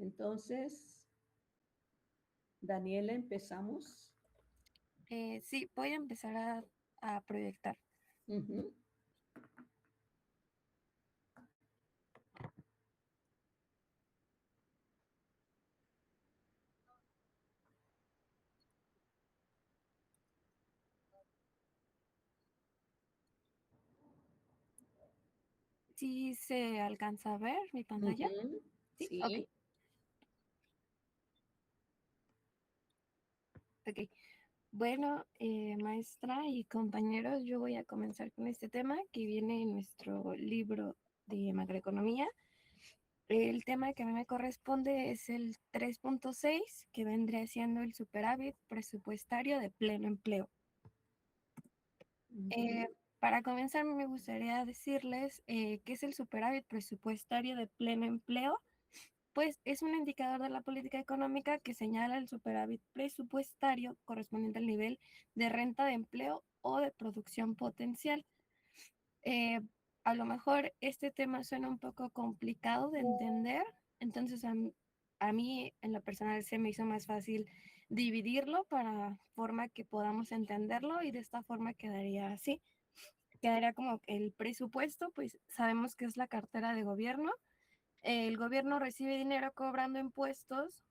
Entonces, Daniela, empezamos. Sí, voy a empezar a proyectar. Uh-huh. ¿Sí se alcanza a ver mi pantalla? Uh-huh. Sí, Sí. ok. Ok. Bueno, maestra y compañeros, yo voy a comenzar con este tema que viene en nuestro libro de macroeconomía. El tema que a mí me corresponde es el 3.6, que vendría siendo el superávit presupuestario de pleno empleo. Uh-huh. Para comenzar, me gustaría decirles qué es el superávit presupuestario de pleno empleo. Pues es un indicador de la política económica que señala el superávit presupuestario correspondiente al nivel de renta de empleo o de producción potencial. A lo mejor este tema suena un poco complicado de entender, entonces a mí en lo personal se me hizo más fácil dividirlo para forma que podamos entenderlo y de esta forma quedaría así. Quedaría como el presupuesto, pues sabemos que es la cartera de gobierno. El gobierno recibe dinero cobrando impuestos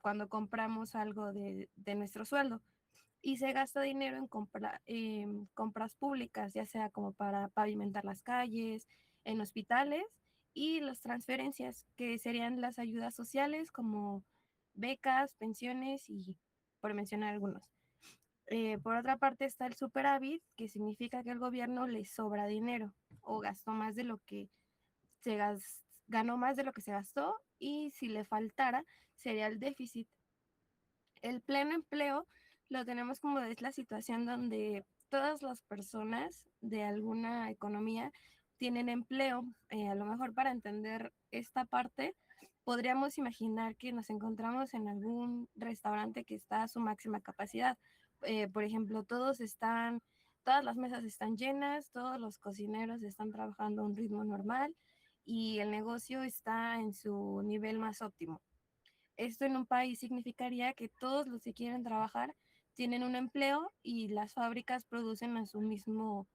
cuando compramos algo de nuestro sueldo y se gasta dinero en compras públicas, ya sea como para pavimentar las calles, en hospitales y las transferencias, que serían las ayudas sociales como becas, pensiones y por mencionar algunos. Por otra parte está el superávit, que significa que el gobierno le sobra dinero o gastó más de lo que ganó más de lo que se gastó y si le faltara sería el déficit. El pleno empleo lo tenemos como es la situación donde todas las personas de alguna economía tienen empleo. A lo mejor para entender esta parte podríamos imaginar que nos encontramos en algún restaurante que está a su máxima capacidad. Por ejemplo, todas las mesas están llenas, todos los cocineros están trabajando a un ritmo normal y el negocio está en su nivel más óptimo. Esto en un país significaría que todos los que quieren trabajar tienen un empleo y las fábricas producen a su mismo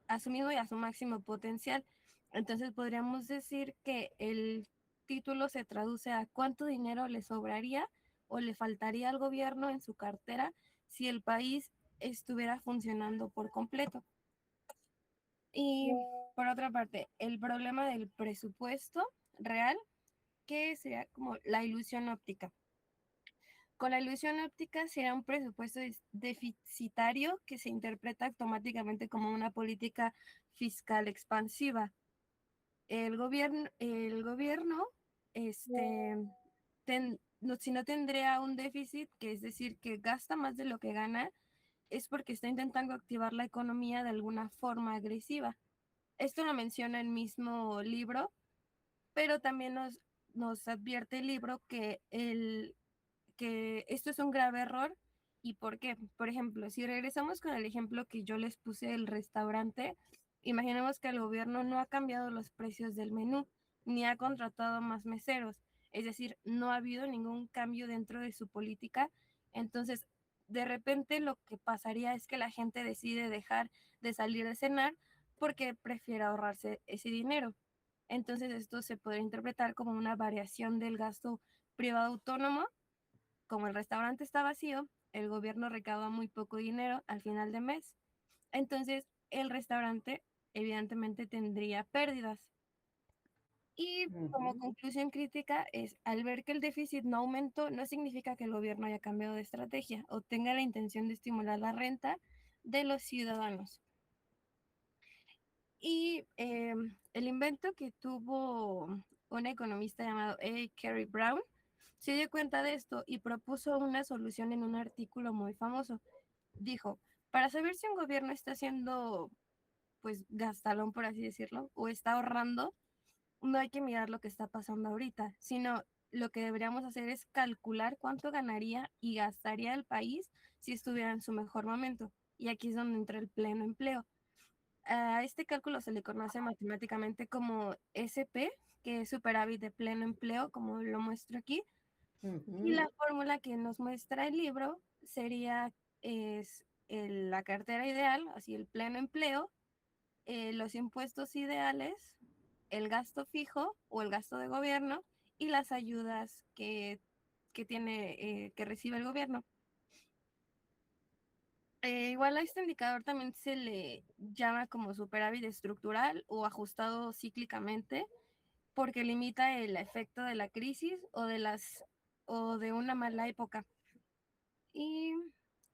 y a su máximo potencial. Entonces podríamos decir que el título se traduce a cuánto dinero le sobraría o le faltaría al gobierno en su cartera si el país estuviera funcionando por completo. Y por otra parte, el problema del presupuesto real, que sería como la ilusión óptica. Con la ilusión óptica será un presupuesto deficitario que se interpreta automáticamente como una política fiscal expansiva. El gobierno si no tendría un déficit, que es decir, que gasta más de lo que gana, es porque está intentando activar la economía de alguna forma agresiva. Esto lo menciona el mismo libro, pero también nos advierte el libro que esto es un grave error. ¿Y por qué? Por ejemplo, si regresamos con el ejemplo que yo les puse del restaurante, imaginemos que el gobierno no ha cambiado los precios del menú, ni ha contratado más meseros, es decir, no ha habido ningún cambio dentro de su política. Entonces, de repente lo que pasaría es que la gente decide dejar de salir de cenar porque prefiere ahorrarse ese dinero. Entonces, esto se podría interpretar como una variación del gasto privado autónomo. Como el restaurante está vacío, el gobierno recauda muy poco dinero al final de mes. Entonces, el restaurante evidentemente tendría pérdidas. Y como Uh-huh. conclusión crítica es, al ver que el déficit no aumentó, no significa que el gobierno haya cambiado de estrategia o tenga la intención de estimular la renta de los ciudadanos. Y el invento que tuvo un economista llamado A. Carey Brown se dio cuenta de esto y propuso una solución en un artículo muy famoso. Dijo, para saber si un gobierno está haciendo, pues, gastalón, por así decirlo, o está ahorrando, no hay que mirar lo que está pasando ahorita, sino lo que deberíamos hacer es calcular cuánto ganaría y gastaría el país si estuviera en su mejor momento. Y aquí es donde entra el pleno empleo. A este cálculo se le conoce matemáticamente como SP, que es superávit de pleno empleo, como lo muestro aquí. Y la Ujú, fórmula que nos muestra el libro sería la cartera ideal, así el pleno empleo, los impuestos ideales, el gasto fijo o el gasto de gobierno y las ayudas que recibe el gobierno. Igual a este indicador también se le llama como superávit estructural o ajustado cíclicamente porque limita el efecto de la crisis o de una mala época. Y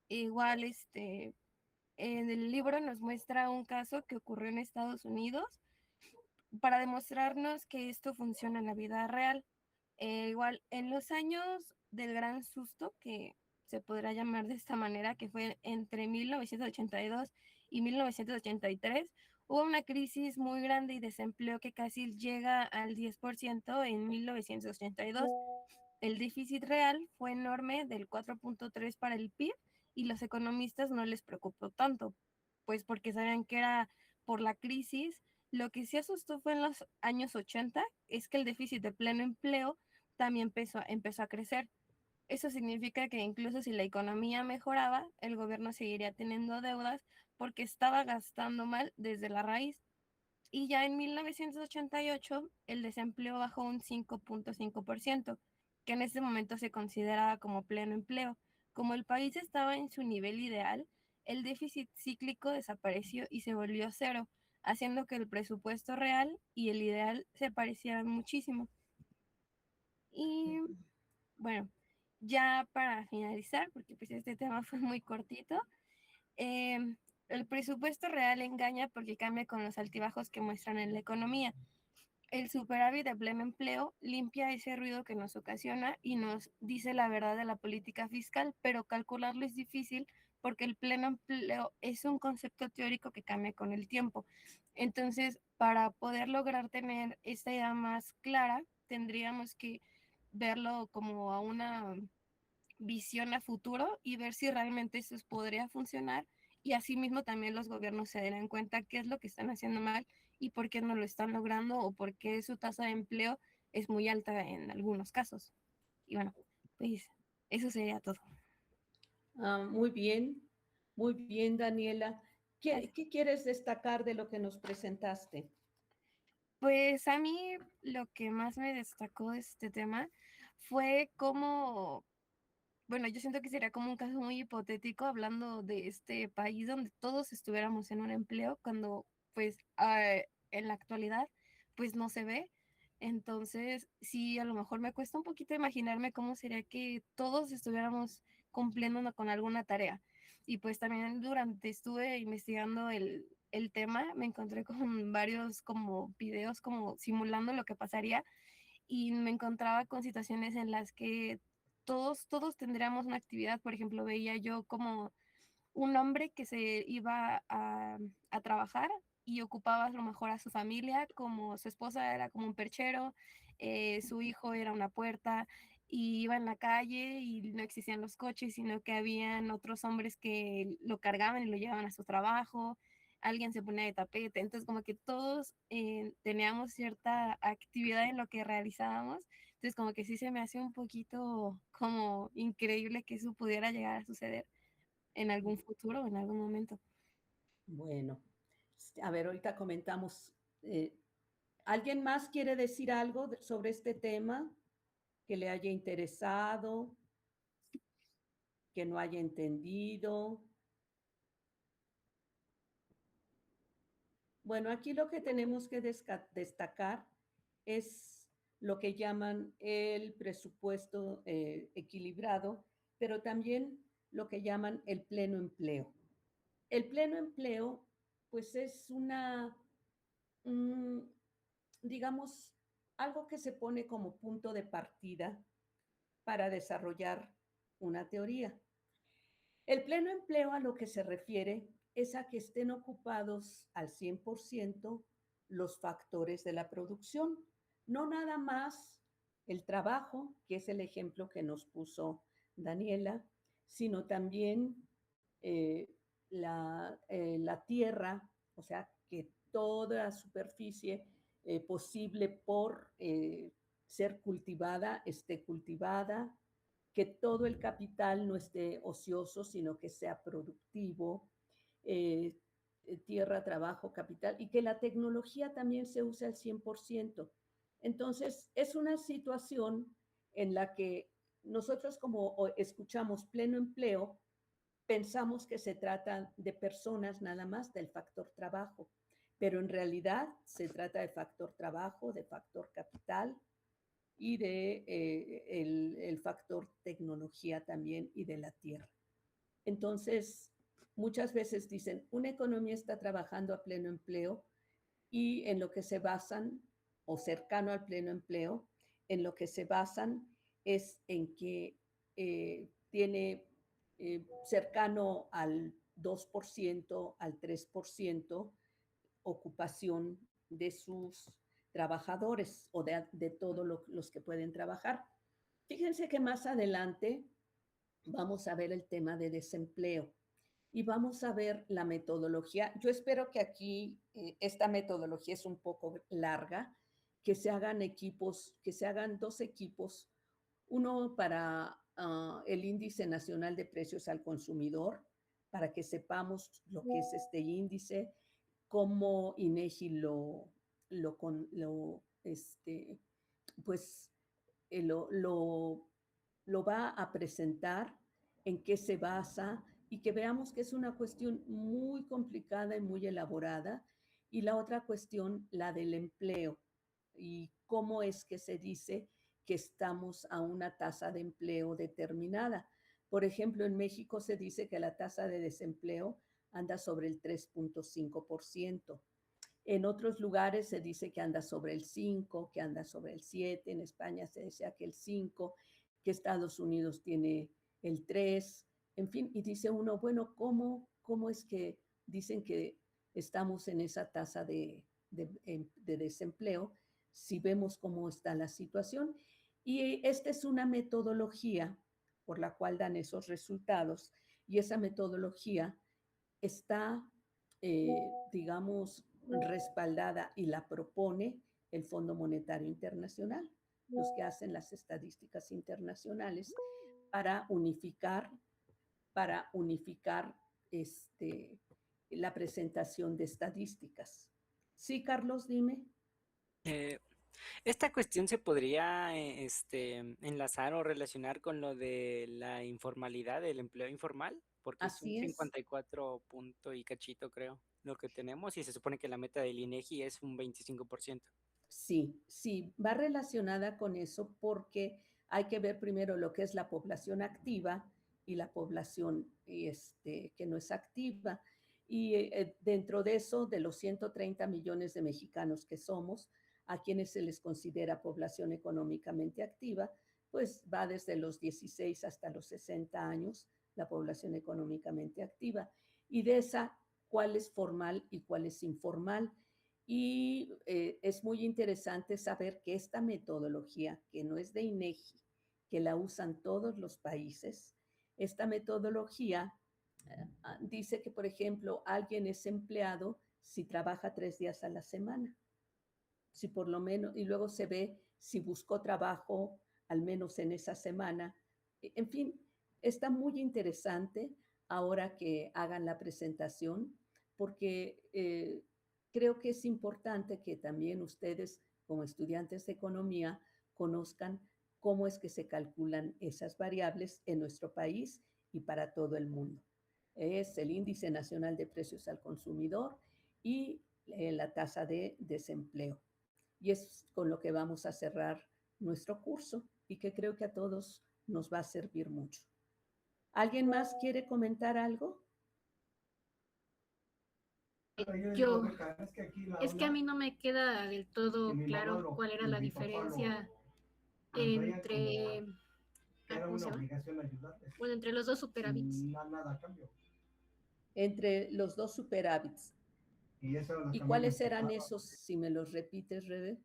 igual en el libro nos muestra un caso que ocurrió en Estados Unidos para demostrarnos que esto funciona en la vida real. Igual en los años del gran susto, que se podrá llamar de esta manera, que fue entre 1982 y 1983, hubo una crisis muy grande y desempleo que casi llega al 10% en 1982. El déficit real fue enorme del 4.3 para el PIB y los economistas no les preocupó tanto, pues porque sabían que era por la crisis. Lo que sí asustó fue en los años 80, es que el déficit de pleno empleo también empezó a crecer. Eso significa que incluso si la economía mejoraba, el gobierno seguiría teniendo deudas porque estaba gastando mal desde la raíz. Y ya en 1988 el desempleo bajó un 5.5%, que en ese momento se consideraba como pleno empleo. Como el país estaba en su nivel ideal, el déficit cíclico desapareció y se volvió cero, haciendo que el presupuesto real y el ideal se parecieran muchísimo. Y bueno, ya para finalizar, porque pues este tema fue muy cortito, eh, el presupuesto real engaña porque cambia con los altibajos que muestran en la economía. El superávit de pleno empleo limpia ese ruido que nos ocasiona y nos dice la verdad de la política fiscal, pero calcularlo es difícil porque el pleno empleo es un concepto teórico que cambia con el tiempo. Entonces, para poder lograr tener esta idea más clara, tendríamos que verlo como a una visión a futuro y ver si realmente eso podría funcionar y asimismo también los gobiernos se den cuenta qué es lo que están haciendo mal y por qué no lo están logrando o por qué su tasa de empleo es muy alta en algunos casos. Y bueno, pues eso sería todo. muy bien, Daniela. ¿Qué, Gracias. qué quieres destacar de lo que nos presentaste? Pues a mí lo que más me destacó de este tema fue cómo, bueno, yo siento que sería como un caso muy hipotético hablando de este país donde todos estuviéramos en un empleo cuando pues en la actualidad pues no se ve. Entonces, sí, a lo mejor me cuesta un poquito imaginarme cómo sería que todos estuviéramos cumpliendo con alguna tarea. Y pues también durante estuve investigando el tema, me encontré con varios como videos como simulando lo que pasaría y me encontraba con situaciones en las que todos tendríamos una actividad. Por ejemplo, veía yo como un hombre que se iba a trabajar y ocupaba a lo mejor a su familia, como su esposa era como un perchero, su hijo era una puerta y iba en la calle y no existían los coches, sino que habían otros hombres que lo cargaban y lo llevaban a su trabajo, alguien se ponía de tapete, entonces como que todos teníamos cierta actividad en lo que realizábamos, entonces como que sí se me hace un poquito como increíble que eso pudiera llegar a suceder en algún futuro o en algún momento. Bueno, a ver, ahorita comentamos. ¿Alguien más quiere decir algo sobre este tema que le haya interesado, que no haya entendido? Bueno, aquí lo que tenemos que destacar es lo que llaman el presupuesto equilibrado, pero también lo que llaman el pleno empleo. El pleno empleo, pues es un, digamos, algo que se pone como punto de partida para desarrollar una teoría. El pleno empleo a lo que se refiere es a que estén ocupados al 100% los factores de la producción, no nada más el trabajo, que es el ejemplo que nos puso Daniela, sino también la tierra, o sea, que toda superficie posible por ser cultivada esté cultivada, que todo el capital no esté ocioso, sino que sea productivo, eh, tierra, trabajo, capital, y que la tecnología también se use al 100%. Entonces, es una situación en la que nosotros como escuchamos pleno empleo, pensamos que se trata de personas nada más, del factor trabajo, pero en realidad se trata de factor trabajo, de factor capital y de el factor tecnología también y de la tierra. Entonces, muchas veces dicen, una economía está trabajando a pleno empleo y en lo que se basan, o cercano al pleno empleo, en lo que se basan es en que tiene cercano al 2%, al 3% ocupación de sus trabajadores o de todos los que pueden trabajar. Fíjense que más adelante vamos a ver el tema de desempleo y vamos a ver la metodología. Yo espero que aquí esta metodología es un poco larga, que se hagan equipos, que se hagan dos equipos, uno para el índice nacional de precios al consumidor, para que sepamos lo que es este índice, cómo INEGI pues, lo va a presentar, en qué se basa y que veamos que es una cuestión muy complicada y muy elaborada. Y la otra cuestión, la del empleo y cómo es que se dice que estamos a una tasa de empleo determinada. Por ejemplo, en México se dice que la tasa de desempleo anda sobre el 3.5%. En otros lugares se dice que anda sobre el 5, que anda sobre el 7. En España se decía que el 5, que Estados Unidos tiene el 3. En fin, y dice uno, bueno, ¿cómo es que dicen que estamos en esa tasa de desempleo si vemos cómo está la situación? Y esta es una metodología por la cual dan esos resultados y esa metodología está, digamos, respaldada y la propone el Fondo Monetario Internacional, los que hacen las estadísticas internacionales para unificar, para unificar la presentación de estadísticas. Sí, Carlos, dime. Eh, Esta cuestión se podría enlazar o relacionar con lo de la informalidad, del empleo informal, porque es un Así es. 54 punto y cachito, creo, lo que tenemos, y se supone que la meta del INEGI es un 25%. Sí, sí, va relacionada con eso porque hay que ver primero lo que es la población activa y la población que no es activa. Y dentro de eso, de los 130 millones de mexicanos que somos, a quienes se les considera población económicamente activa, pues va desde los 16 hasta los 60 años la población económicamente activa. Y de esa, ¿cuál es formal y cuál es informal? Y es muy interesante saber que esta metodología, que no es de INEGI, que la usan todos los países, esta metodología dice que, por ejemplo, alguien es empleado si trabaja 3 días a la semana, si por lo menos, y luego se ve si buscó trabajo al menos en esa semana. En fin, está muy interesante ahora que hagan la presentación, porque creo que es importante que también ustedes, como estudiantes de economía, conozcan cómo es que se calculan esas variables en nuestro país y para todo el mundo. Es el índice nacional de precios al consumidor y la tasa de desempleo. Y es con lo que vamos a cerrar nuestro curso y que creo que a todos nos va a servir mucho. ¿Alguien más quiere comentar algo? Yo, es que a mí no me queda del todo claro cuál era la diferencia entre, ¿cómo se llama? Bueno, entre los dos superávits. Entre los dos superávits. ¿Y cuáles eran esos, si me los repites, Rebe?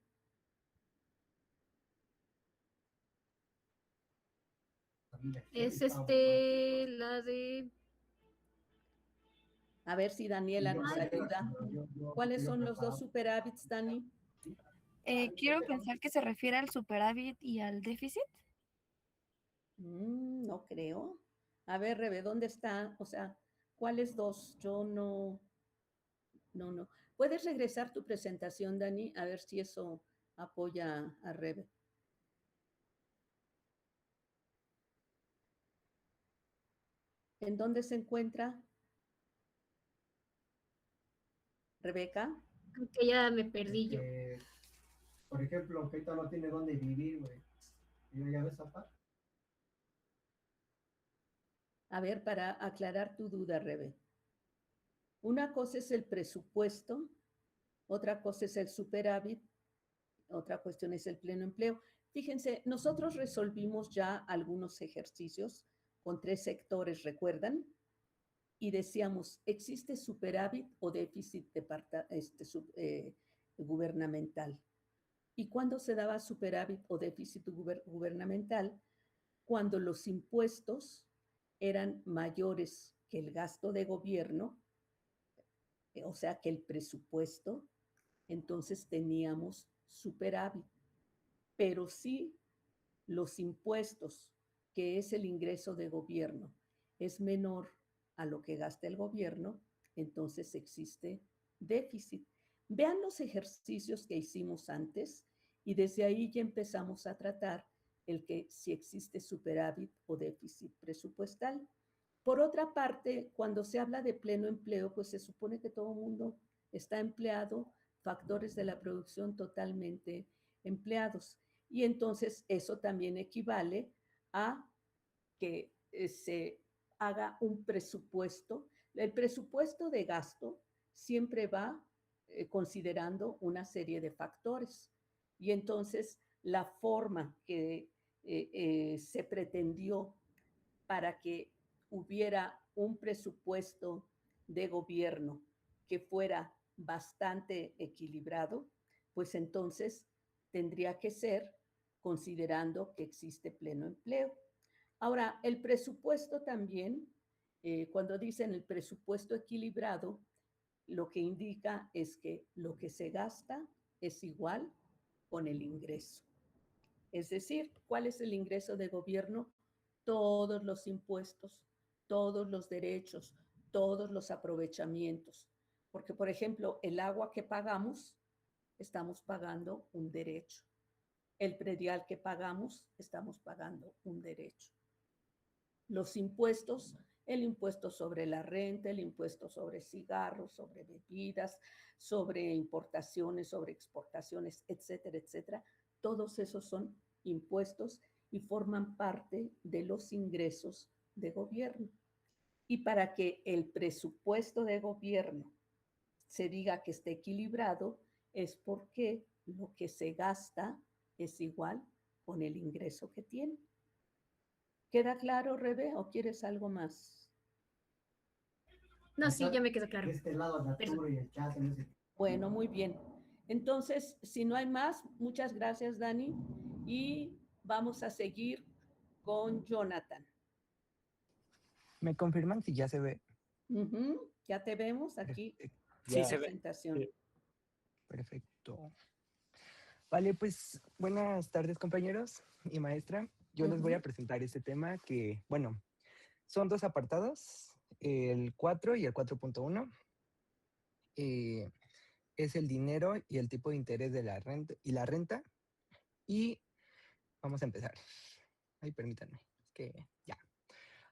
Es la de A ver si Daniela nos ayuda. ¿Cuáles son los dos superávits, Dani? Quiero pensar que se refiere al superávit y al déficit. No creo. A ver, Rebe, ¿dónde está? O sea, ¿cuáles dos? Yo no. ¿Puedes regresar tu presentación, Dani? A ver si eso apoya a Rebe. ¿En dónde se encuentra? Rebeca. Aunque ya me perdí yo. Por ejemplo, que ahorita no tiene dónde vivir, güey. Yo ya ves esa parte. A ver, para aclarar tu duda, Rebe. Una cosa es el presupuesto, otra cosa es el superávit, otra cuestión es el pleno empleo. Fíjense, nosotros resolvimos ya algunos ejercicios con 3 sectores, ¿recuerdan? Y decíamos, ¿existe superávit o déficit gubernamental? ¿Y cuándo se daba superávit o déficit gubernamental? Cuando los impuestos eran mayores que el gasto de gobierno, o sea, que el presupuesto, entonces teníamos superávit. Pero si los impuestos, que es el ingreso de gobierno, es menor a lo que gasta el gobierno, entonces existe déficit. Vean los ejercicios que hicimos antes y desde ahí ya empezamos a tratar el que si existe superávit o déficit presupuestal. Por otra parte, cuando se habla de pleno empleo, pues se supone que todo el mundo está empleado, factores de la producción totalmente empleados. Y entonces eso también equivale a que se haga un presupuesto. El presupuesto de gasto siempre va considerando una serie de factores. Y entonces la forma que se pretendió para que hubiera un presupuesto de gobierno que fuera bastante equilibrado, pues entonces tendría que ser considerando que existe pleno empleo. Ahora, el presupuesto también, cuando dicen el presupuesto equilibrado, lo que indica es que lo que se gasta es igual con el ingreso. Es decir, ¿cuál es el ingreso de gobierno? Todos los impuestos, todos los derechos, todos los aprovechamientos. Porque, por ejemplo, el agua que pagamos, estamos pagando un derecho. El predial que pagamos, estamos pagando un derecho. Los impuestos, el impuesto sobre la renta, el impuesto sobre cigarros, sobre bebidas, sobre importaciones, sobre exportaciones, etcétera, etcétera. Todos esos son impuestos y forman parte de los ingresos de gobierno. Y para que el presupuesto de gobierno se diga que esté equilibrado, es porque lo que se gasta es igual con el ingreso que tiene. ¿Queda claro, Rebe, o quieres algo más? No, sí, ya me quedó claro. Este lado Arturo y el chat. Bueno, muy bien. Entonces, si no hay más, muchas gracias, Dani. Y vamos a seguir con Jonathan. ¿Me confirman si ya se ve? Ya te vemos aquí. Sí, se ve. Presentación. Perfecto. Vale, pues buenas tardes, compañeros y maestra. Yo les voy a presentar este tema que, bueno, son 2 apartados, el 4 y el 4.1. Es el dinero y el tipo de interés de la renta. Y vamos a empezar. Ay, permítanme. Es que ya.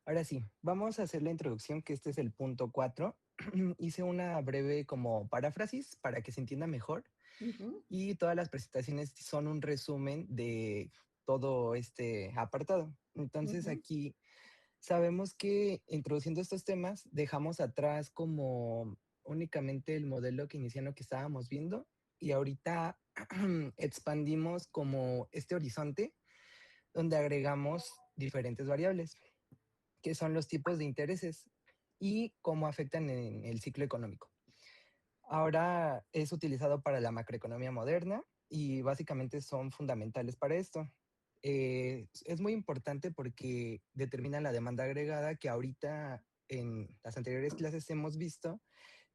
Ahora sí, vamos a hacer la introducción, que este es el punto 4. Hice una breve como paráfrasis para que se entienda mejor. Y todas las presentaciones son un resumen de todo este apartado. Entonces aquí sabemos que introduciendo estos temas dejamos atrás como únicamente el modelo keynesiano que estábamos viendo y ahorita expandimos como este horizonte donde agregamos diferentes variables, que son los tipos de intereses y cómo afectan en el ciclo económico. Ahora es utilizado para la macroeconomía moderna y básicamente son fundamentales para esto. Es muy importante porque determina la demanda agregada, que ahorita en las anteriores clases hemos visto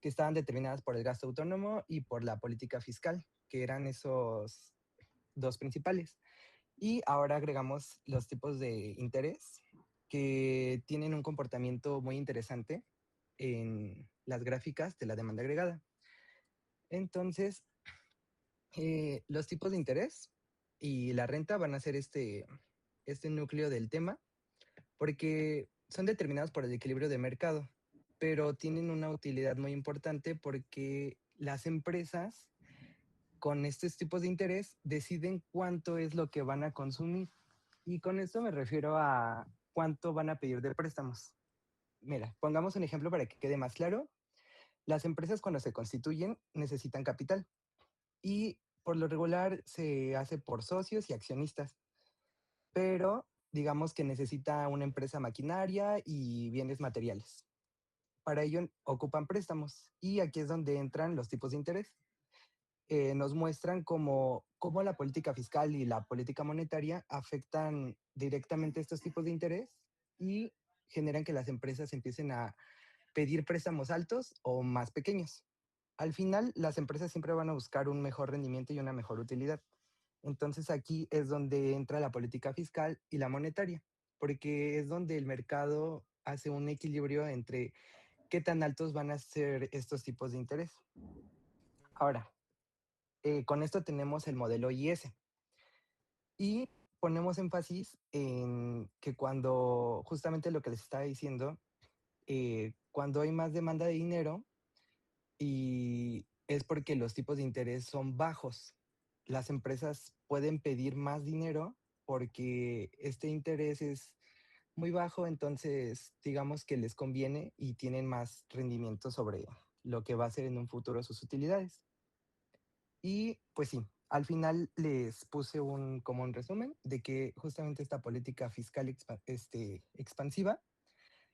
que estaban determinadas por el gasto autónomo y por la política fiscal, que eran esos dos principales. Y ahora agregamos los tipos de interés que tienen un comportamiento muy interesante en las gráficas de la demanda agregada. Entonces, los tipos de interés y la renta van a ser este núcleo del tema, porque son determinados por el equilibrio de mercado, pero tienen una utilidad muy importante porque las empresas con estos tipos de interés deciden cuánto es lo que van a consumir. Y con esto me refiero a cuánto van a pedir de préstamos. Mira, pongamos un ejemplo para que quede más claro. Las empresas cuando se constituyen necesitan capital y por lo regular se hace por socios y accionistas, pero digamos que necesita una empresa maquinaria y bienes materiales. Para ello ocupan préstamos y aquí es donde entran los tipos de interés. Nos muestran cómo la política fiscal y la política monetaria afectan directamente estos tipos de interés y generan que las empresas empiecen a pedir préstamos altos o más pequeños. Al final, las empresas siempre van a buscar un mejor rendimiento y una mejor utilidad. Entonces aquí es donde entra la política fiscal y la monetaria, porque es donde el mercado hace un equilibrio entre qué tan altos van a ser estos tipos de interés. Ahora, con esto tenemos el modelo IS y ponemos énfasis en que cuando, justamente lo que les estaba diciendo, cuando hay más demanda de dinero y es porque los tipos de interés son bajos, las empresas pueden pedir más dinero porque este interés es muy bajo, entonces digamos que les conviene y tienen más rendimiento sobre lo que va a ser en un futuro sus utilidades. Y pues sí, al final les puse como un resumen de que justamente esta política fiscal expansiva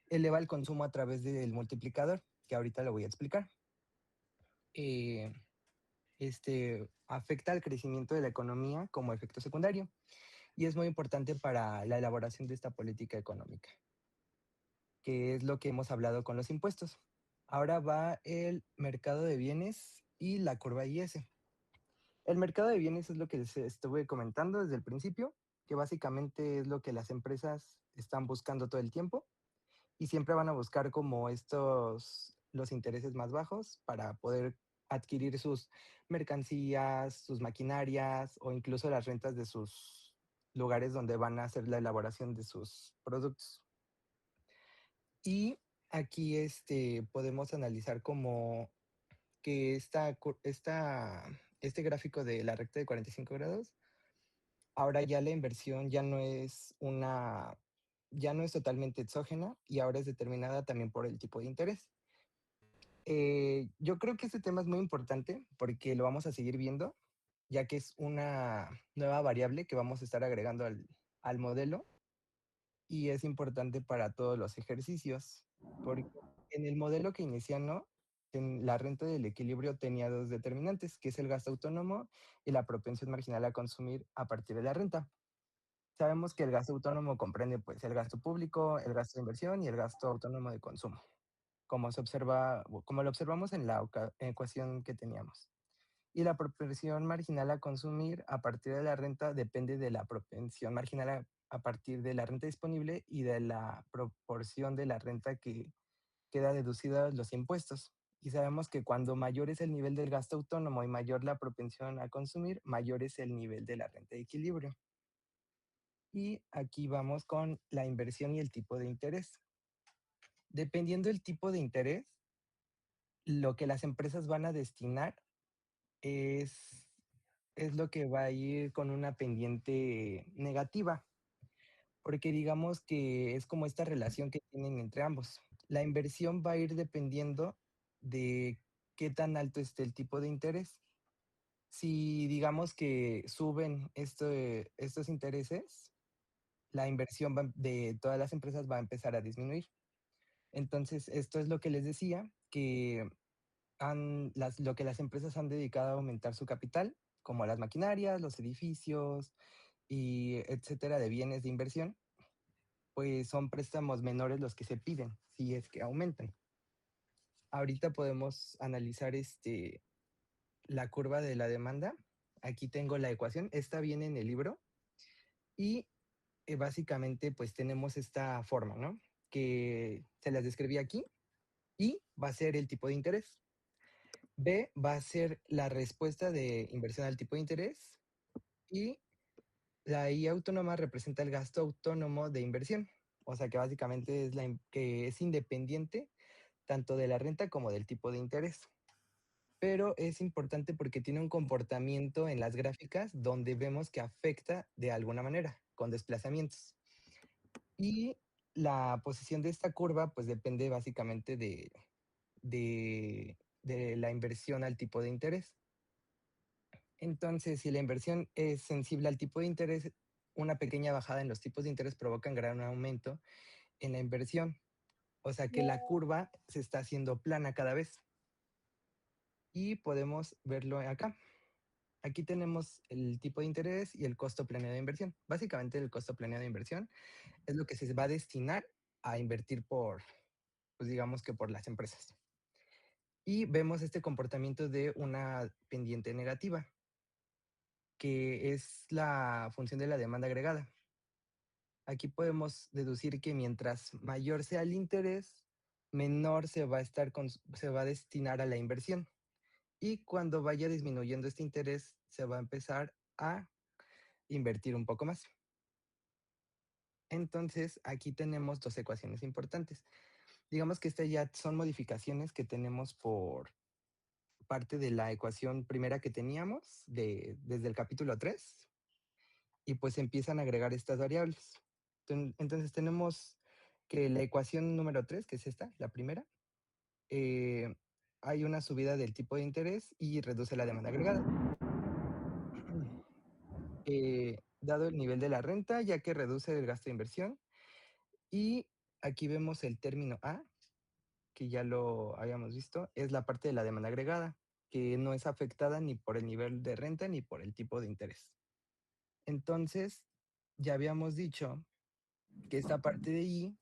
eleva el consumo a través del multiplicador, que ahorita lo voy a explicar. Afecta al crecimiento de la economía como efecto secundario y es muy importante para la elaboración de esta política económica, que es lo que hemos hablado con los impuestos. Ahora va el mercado de bienes y la curva IS. El mercado de bienes es lo que les estuve comentando desde el principio, que básicamente es lo que las empresas están buscando todo el tiempo y siempre van a buscar como los intereses más bajos para poder adquirir sus mercancías, sus maquinarias o incluso las rentas de sus lugares donde van a hacer la elaboración de sus productos. Y aquí podemos analizar como que este gráfico de la recta de 45 grados, ahora ya la inversión ya no es totalmente exógena y ahora es determinada también por el tipo de interés. Yo creo que este tema es muy importante porque lo vamos a seguir viendo, ya que es una nueva variable que vamos a estar agregando al modelo y es importante para todos los ejercicios, porque en el modelo keynesiano, la renta del equilibrio tenía dos determinantes, que es el gasto autónomo y la propensión marginal a consumir a partir de la renta. Sabemos que el gasto autónomo comprende pues, el gasto público, el gasto de inversión y el gasto autónomo de consumo, como lo observamos en la ecuación que teníamos. Y la propensión marginal a consumir a partir de la renta depende de la propensión marginal a partir de la renta disponible y de la proporción de la renta que queda deducida de los impuestos. Y sabemos que cuando mayor es el nivel del gasto autónomo y mayor la propensión a consumir, mayor es el nivel de la renta de equilibrio. Y aquí vamos con la inversión y el tipo de interés. Dependiendo del tipo de interés, lo que las empresas van a destinar es lo que va a ir con una pendiente negativa, porque digamos que es como esta relación que tienen entre ambos. La inversión va a ir dependiendo de qué tan alto esté el tipo de interés. Si digamos que suben estos intereses, la inversión de todas las empresas va a empezar a disminuir. Entonces, esto es lo que les decía, que lo que las empresas han dedicado a aumentar su capital, como las maquinarias, los edificios y etcétera de bienes de inversión. pues son préstamos menores los que se piden, si es que aumentan. Ahorita podemos analizar la curva de la demanda. Aquí tengo la ecuación, esta viene en el libro y básicamente pues tenemos esta forma, ¿no? Que se las describí aquí. Y va a ser el tipo de interés. B va a ser la respuesta de inversión al tipo de interés y la I autónoma representa el gasto autónomo de inversión. O sea que básicamente es que es independiente tanto de la renta como del tipo de interés. Pero es importante porque tiene un comportamiento en las gráficas donde vemos que afecta de alguna manera, con desplazamientos. Y la posición de esta curva pues depende básicamente de la inversión al tipo de interés. Entonces, si la inversión es sensible al tipo de interés, una pequeña bajada en los tipos de interés provoca un gran aumento en la inversión. O sea que la curva se está haciendo plana cada vez. Y podemos verlo acá. Aquí tenemos el tipo de interés y el costo planeado de inversión. Básicamente el costo planeado de inversión es lo que se va a destinar a invertir por, pues digamos que por las empresas. Y vemos este comportamiento de una pendiente negativa, que es la función de la demanda agregada. Aquí podemos deducir que mientras mayor sea el interés, menor se va a destinar a la inversión. Y cuando vaya disminuyendo este interés, se va a empezar a invertir un poco más. Entonces, aquí tenemos dos ecuaciones importantes. Digamos que estas ya son modificaciones que tenemos por parte de la ecuación primera que teníamos desde el capítulo 3, y pues empiezan a agregar estas variables. Entonces tenemos que la ecuación número 3, que es esta, la primera, hay una subida del tipo de interés y reduce la demanda agregada. Dado el nivel de la renta, ya que reduce el gasto de inversión. Y aquí vemos el término A, que ya lo habíamos visto, es la parte de la demanda agregada, que no es afectada ni por el nivel de renta ni por el tipo de interés. Entonces, ya habíamos dicho que esta parte de I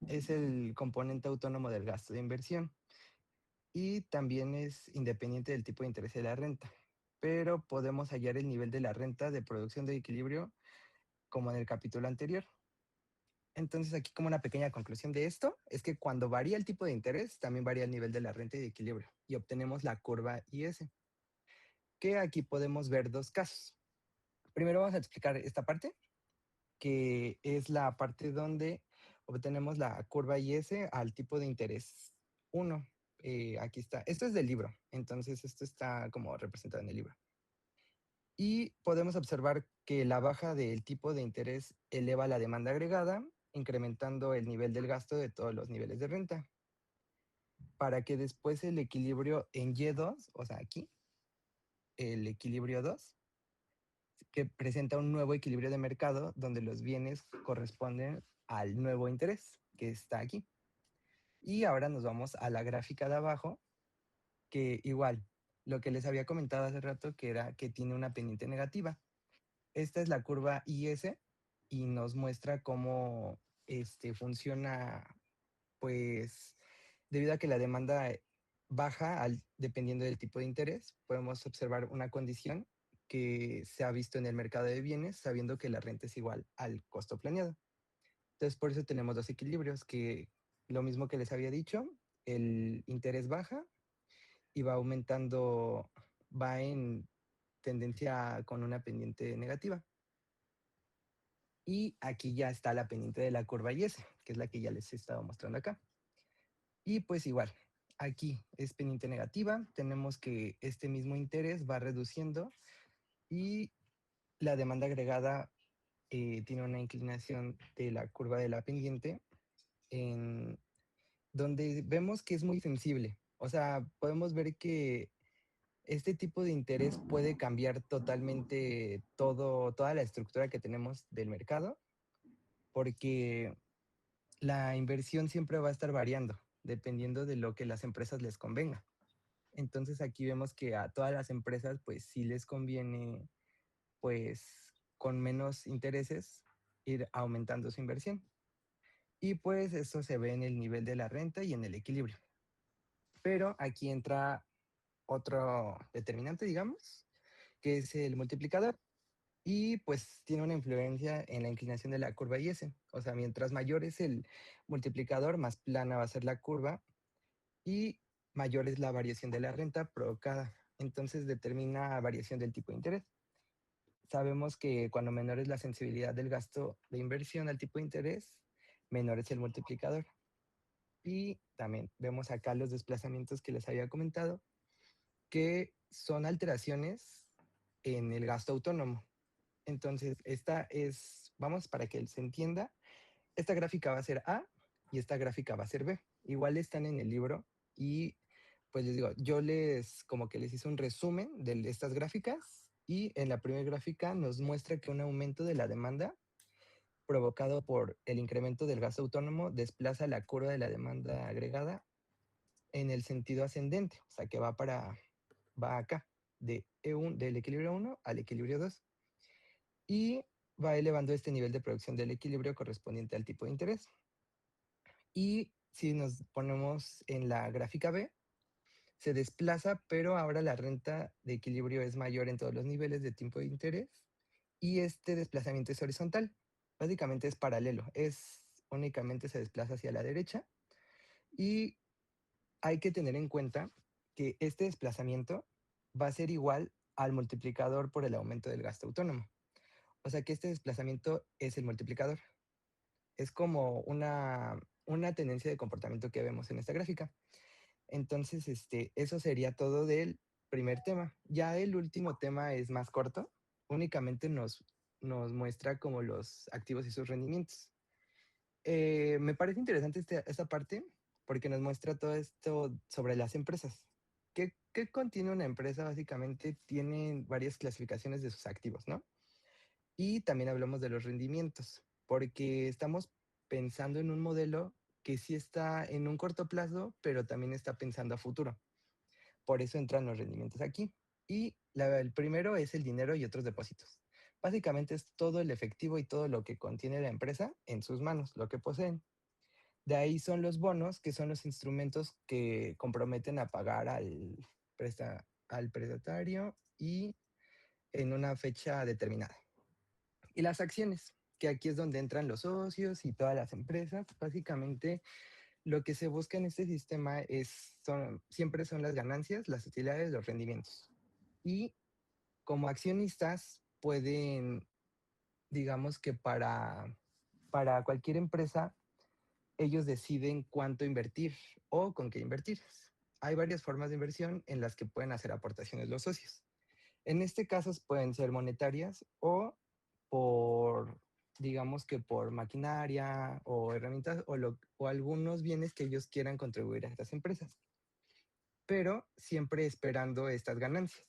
es el componente autónomo del gasto de inversión y también es independiente del tipo de interés de la renta, pero podemos hallar el nivel de la renta de producción de equilibrio como en el capítulo anterior. Entonces aquí como una pequeña conclusión de esto es que cuando varía el tipo de interés, también varía el nivel de la renta y de equilibrio y obtenemos la curva IS, que aquí podemos ver dos casos. Primero vamos a explicar esta parte, que es la parte donde obtenemos la curva IS al tipo de interés 1. Aquí está. Esto es del libro, entonces esto está como representado en el libro. Y podemos observar que la baja del tipo de interés eleva la demanda agregada, incrementando el nivel del gasto de todos los niveles de renta, para que después el equilibrio en Y2, o sea aquí, el equilibrio 2, que presenta un nuevo equilibrio de mercado donde los bienes corresponden al nuevo interés que está aquí. Y ahora nos vamos a la gráfica de abajo, que igual, lo que les había comentado hace rato, que era que tiene una pendiente negativa. Esta es la curva IS y nos muestra cómo funciona, pues, debido a que la demanda baja dependiendo del tipo de interés, podemos observar una condición que se ha visto en el mercado de bienes, sabiendo que la renta es igual al costo planeado. Entonces, por eso tenemos dos equilibrios, que lo mismo que les había dicho, el interés baja y va aumentando, va en tendencia con una pendiente negativa. Y aquí ya está la pendiente de la curva IS, que es la que ya les he estado mostrando acá. Y pues igual, aquí es pendiente negativa, tenemos que este mismo interés va reduciendo y la demanda agregada tiene una inclinación de la curva de la pendiente en donde vemos que es muy sensible. O sea, podemos ver que este tipo de interés puede cambiar totalmente toda la estructura que tenemos del mercado, porque la inversión siempre va a estar variando, dependiendo de lo que las empresas les convenga. Entonces aquí vemos que a todas las empresas pues sí les conviene pues con menos intereses ir aumentando su inversión. Y pues esto se ve en el nivel de la renta y en el equilibrio. Pero aquí entra otro determinante, digamos, que es el multiplicador. Y pues tiene una influencia en la inclinación de la curva IS. O sea, mientras mayor es el multiplicador, más plana va a ser la curva y mayor es la variación de la renta provocada. Entonces determina variación del tipo de interés. Sabemos que cuando menor es la sensibilidad del gasto de inversión al tipo de interés, menor es el multiplicador. Y también vemos acá los desplazamientos que les había comentado, que son alteraciones en el gasto autónomo. Entonces, esta es, vamos, para que se entienda, esta gráfica va a ser A y esta gráfica va a ser B. Igual están en el libro y pues les digo, yo como que les hice un resumen de estas gráficas y en la primera gráfica nos muestra que un aumento de la demanda provocado por el incremento del gasto autónomo desplaza la curva de la demanda agregada en el sentido ascendente, o sea que va acá, del equilibrio 1 al equilibrio 2 y va elevando este nivel de producción del equilibrio correspondiente al tipo de interés. Y si nos ponemos en la gráfica B, se desplaza, pero ahora la renta de equilibrio es mayor en todos los niveles de tipo de interés y este desplazamiento es horizontal. Básicamente es paralelo, únicamente se desplaza hacia la derecha y hay que tener en cuenta que este desplazamiento va a ser igual al multiplicador por el aumento del gasto autónomo. O sea que este desplazamiento es el multiplicador. Es como una tendencia de comportamiento que vemos en esta gráfica. Entonces, eso sería todo del primer tema. Ya el último tema es más corto. Únicamente nos muestra como los activos y sus rendimientos. Me parece interesante esta parte porque nos muestra todo esto sobre las empresas. ¿Qué contiene una empresa? Básicamente tiene varias clasificaciones de sus activos, ¿no? Y también hablamos de los rendimientos, porque estamos pensando en un modelo que sí está en un corto plazo, pero también está pensando a futuro. Por eso entran los rendimientos aquí. Y el primero es el dinero y otros depósitos. Básicamente es todo el efectivo y todo lo que contiene la empresa en sus manos, lo que poseen. De ahí son los bonos, que son los instrumentos que comprometen a pagar al prestatario y en una fecha determinada. Y las acciones, que aquí es donde entran los socios y todas las empresas. Básicamente, lo que se busca en este sistema siempre son las ganancias, las utilidades, los rendimientos. Y como accionistas pueden, digamos que para cualquier empresa, ellos deciden cuánto invertir o con qué invertir. Hay varias formas de inversión en las que pueden hacer aportaciones los socios. En este caso pueden ser monetarias o digamos que por maquinaria o herramientas o algunos bienes que ellos quieran contribuir a estas empresas, pero siempre esperando estas ganancias.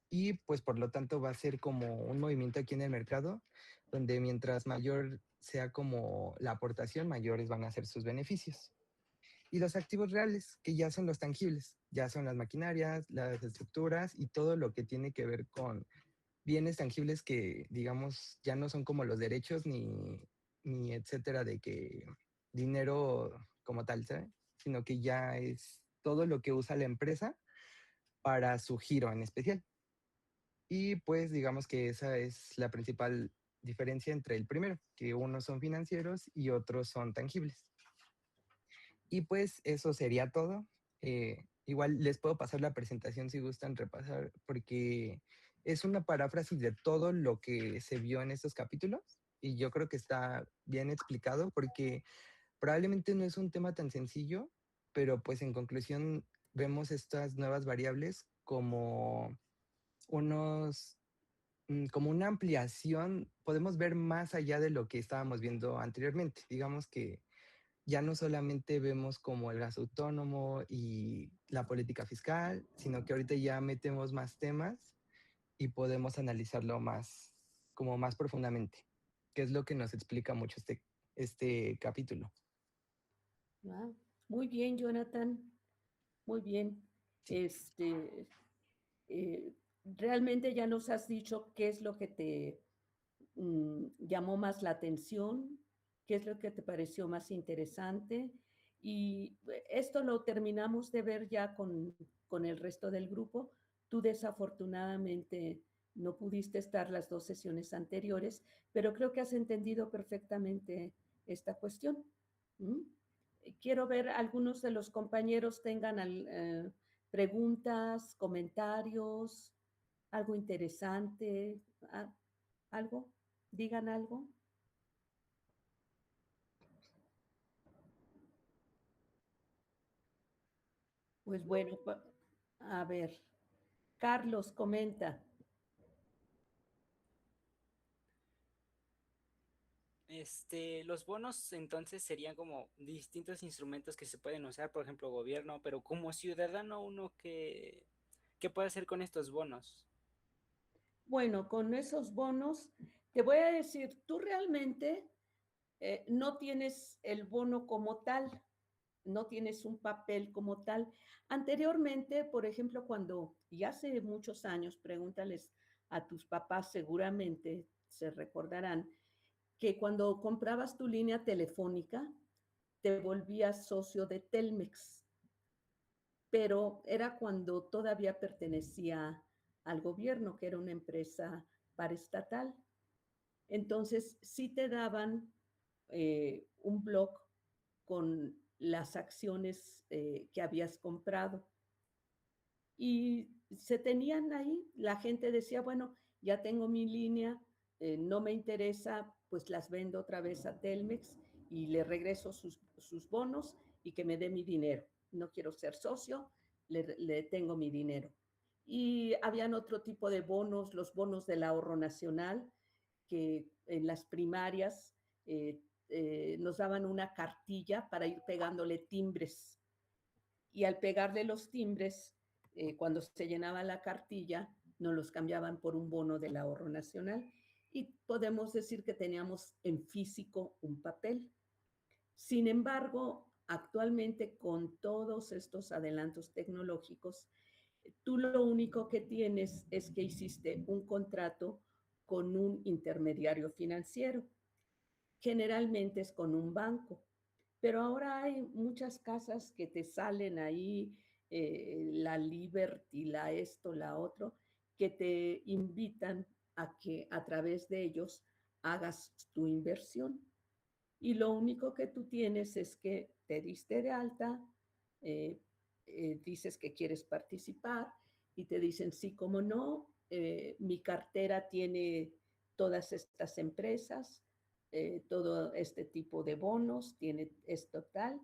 Y pues por lo tanto va a ser como un movimiento aquí en el mercado, donde mientras mayor sea como la aportación, mayores van a ser sus beneficios. Y los activos reales, que ya son los tangibles, ya son las maquinarias, las estructuras y todo lo que tiene que ver con bienes tangibles que, digamos, ya no son como los derechos ni etcétera, de que dinero como tal, ¿sabes? Sino que ya es todo lo que usa la empresa para su giro en especial. Y pues digamos que esa es la principal diferencia entre el primero, que unos son financieros y otros son tangibles. Y pues eso sería todo. Igual les puedo pasar la presentación si gustan repasar, porque es una paráfrasis de todo lo que se vio en estos capítulos y yo creo que está bien explicado porque probablemente no es un tema tan sencillo, pero pues en conclusión vemos estas nuevas variables como como una ampliación, podemos ver más allá de lo que estábamos viendo anteriormente. Digamos que ya no solamente vemos como el gasto autónomo y la política fiscal, sino que ahorita ya metemos más temas y podemos analizarlo como más profundamente, que es lo que nos explica mucho este capítulo. Wow. Muy bien, Jonathan. Muy bien. Sí. Realmente ya nos has dicho qué es lo que te llamó más la atención, qué es lo que te pareció más interesante. Y esto lo terminamos de ver ya con el resto del grupo. Tú desafortunadamente no pudiste estar las 2 sesiones anteriores, pero creo que has entendido perfectamente esta cuestión. Quiero ver algunos de los compañeros tengan preguntas, comentarios, algo interesante, algo, digan algo. Pues bueno, a ver, Carlos comenta. Los bonos entonces serían como distintos instrumentos que se pueden usar, por ejemplo, gobierno, pero como ciudadano uno ¿qué puede hacer con estos bonos? Bueno, con esos bonos, te voy a decir, tú realmente no tienes el bono como tal, no tienes un papel como tal. Anteriormente, por ejemplo, y hace muchos años, pregúntales a tus papás, seguramente se recordarán, que cuando comprabas tu línea telefónica, te volvías socio de Telmex, pero era cuando todavía pertenecía al gobierno, que era una empresa paraestatal. Entonces, sí te daban un blog con las acciones que habías comprado. Y se tenían ahí, la gente decía, bueno, ya tengo mi línea, no me interesa, pues las vendo otra vez a Telmex y le regreso sus bonos y que me dé mi dinero. No quiero ser socio, le tengo mi dinero. Y habían otro tipo de bonos, los bonos del ahorro nacional, que en las primarias nos daban una cartilla para ir pegándole timbres. Y al pegarle los timbres, cuando se llenaba la cartilla, nos los cambiaban por un bono del ahorro nacional. Y podemos decir que teníamos en físico un papel. Sin embargo, actualmente con todos estos adelantos tecnológicos, tú lo único que tienes es que hiciste un contrato con un intermediario financiero. Generalmente es con un banco, pero ahora hay muchas casas que te salen ahí, la Liberty, la esto, la otro, que te invitan a que a través de ellos hagas tu inversión. Y lo único que tú tienes es que te diste de alta, dices que quieres participar y te dicen, sí, cómo no, mi cartera tiene todas estas empresas, todo este tipo de bonos, es total.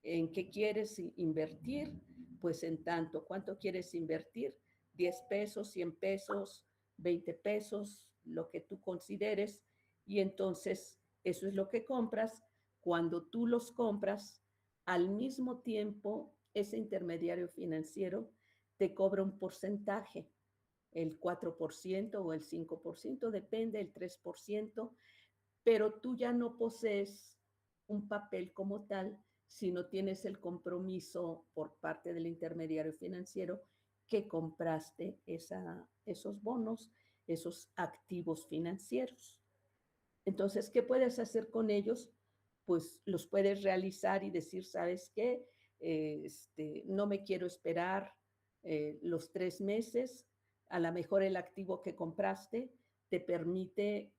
¿En qué quieres invertir? Pues en tanto. ¿Cuánto quieres invertir? 10 pesos, 100 pesos, 20 pesos, lo que tú consideres. Y entonces eso es lo que compras. Cuando tú los compras, al mismo tiempo, ese intermediario financiero te cobra un porcentaje, el 4% o el 5%, depende, el 3%, pero tú ya no posees un papel como tal, sino tienes el compromiso por parte del intermediario financiero que compraste esos bonos, esos activos financieros. Entonces, ¿qué puedes hacer con ellos? Pues los puedes realizar y decir, ¿sabes qué? No me quiero esperar los 3 meses, a lo mejor el activo que compraste te permite,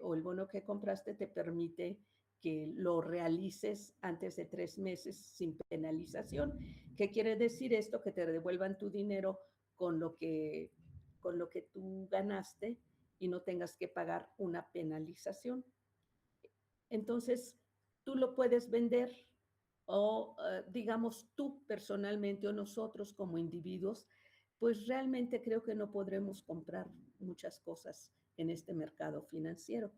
o el bono que compraste te permite que lo realices antes de 3 meses sin penalización. ¿Qué quiere decir esto? Que te devuelvan tu dinero con lo que tú ganaste y no tengas que pagar una penalización. Entonces, tú lo puedes vender o digamos tú personalmente o nosotros como individuos, pues realmente creo que no podremos comprar muchas cosas en este mercado financiero.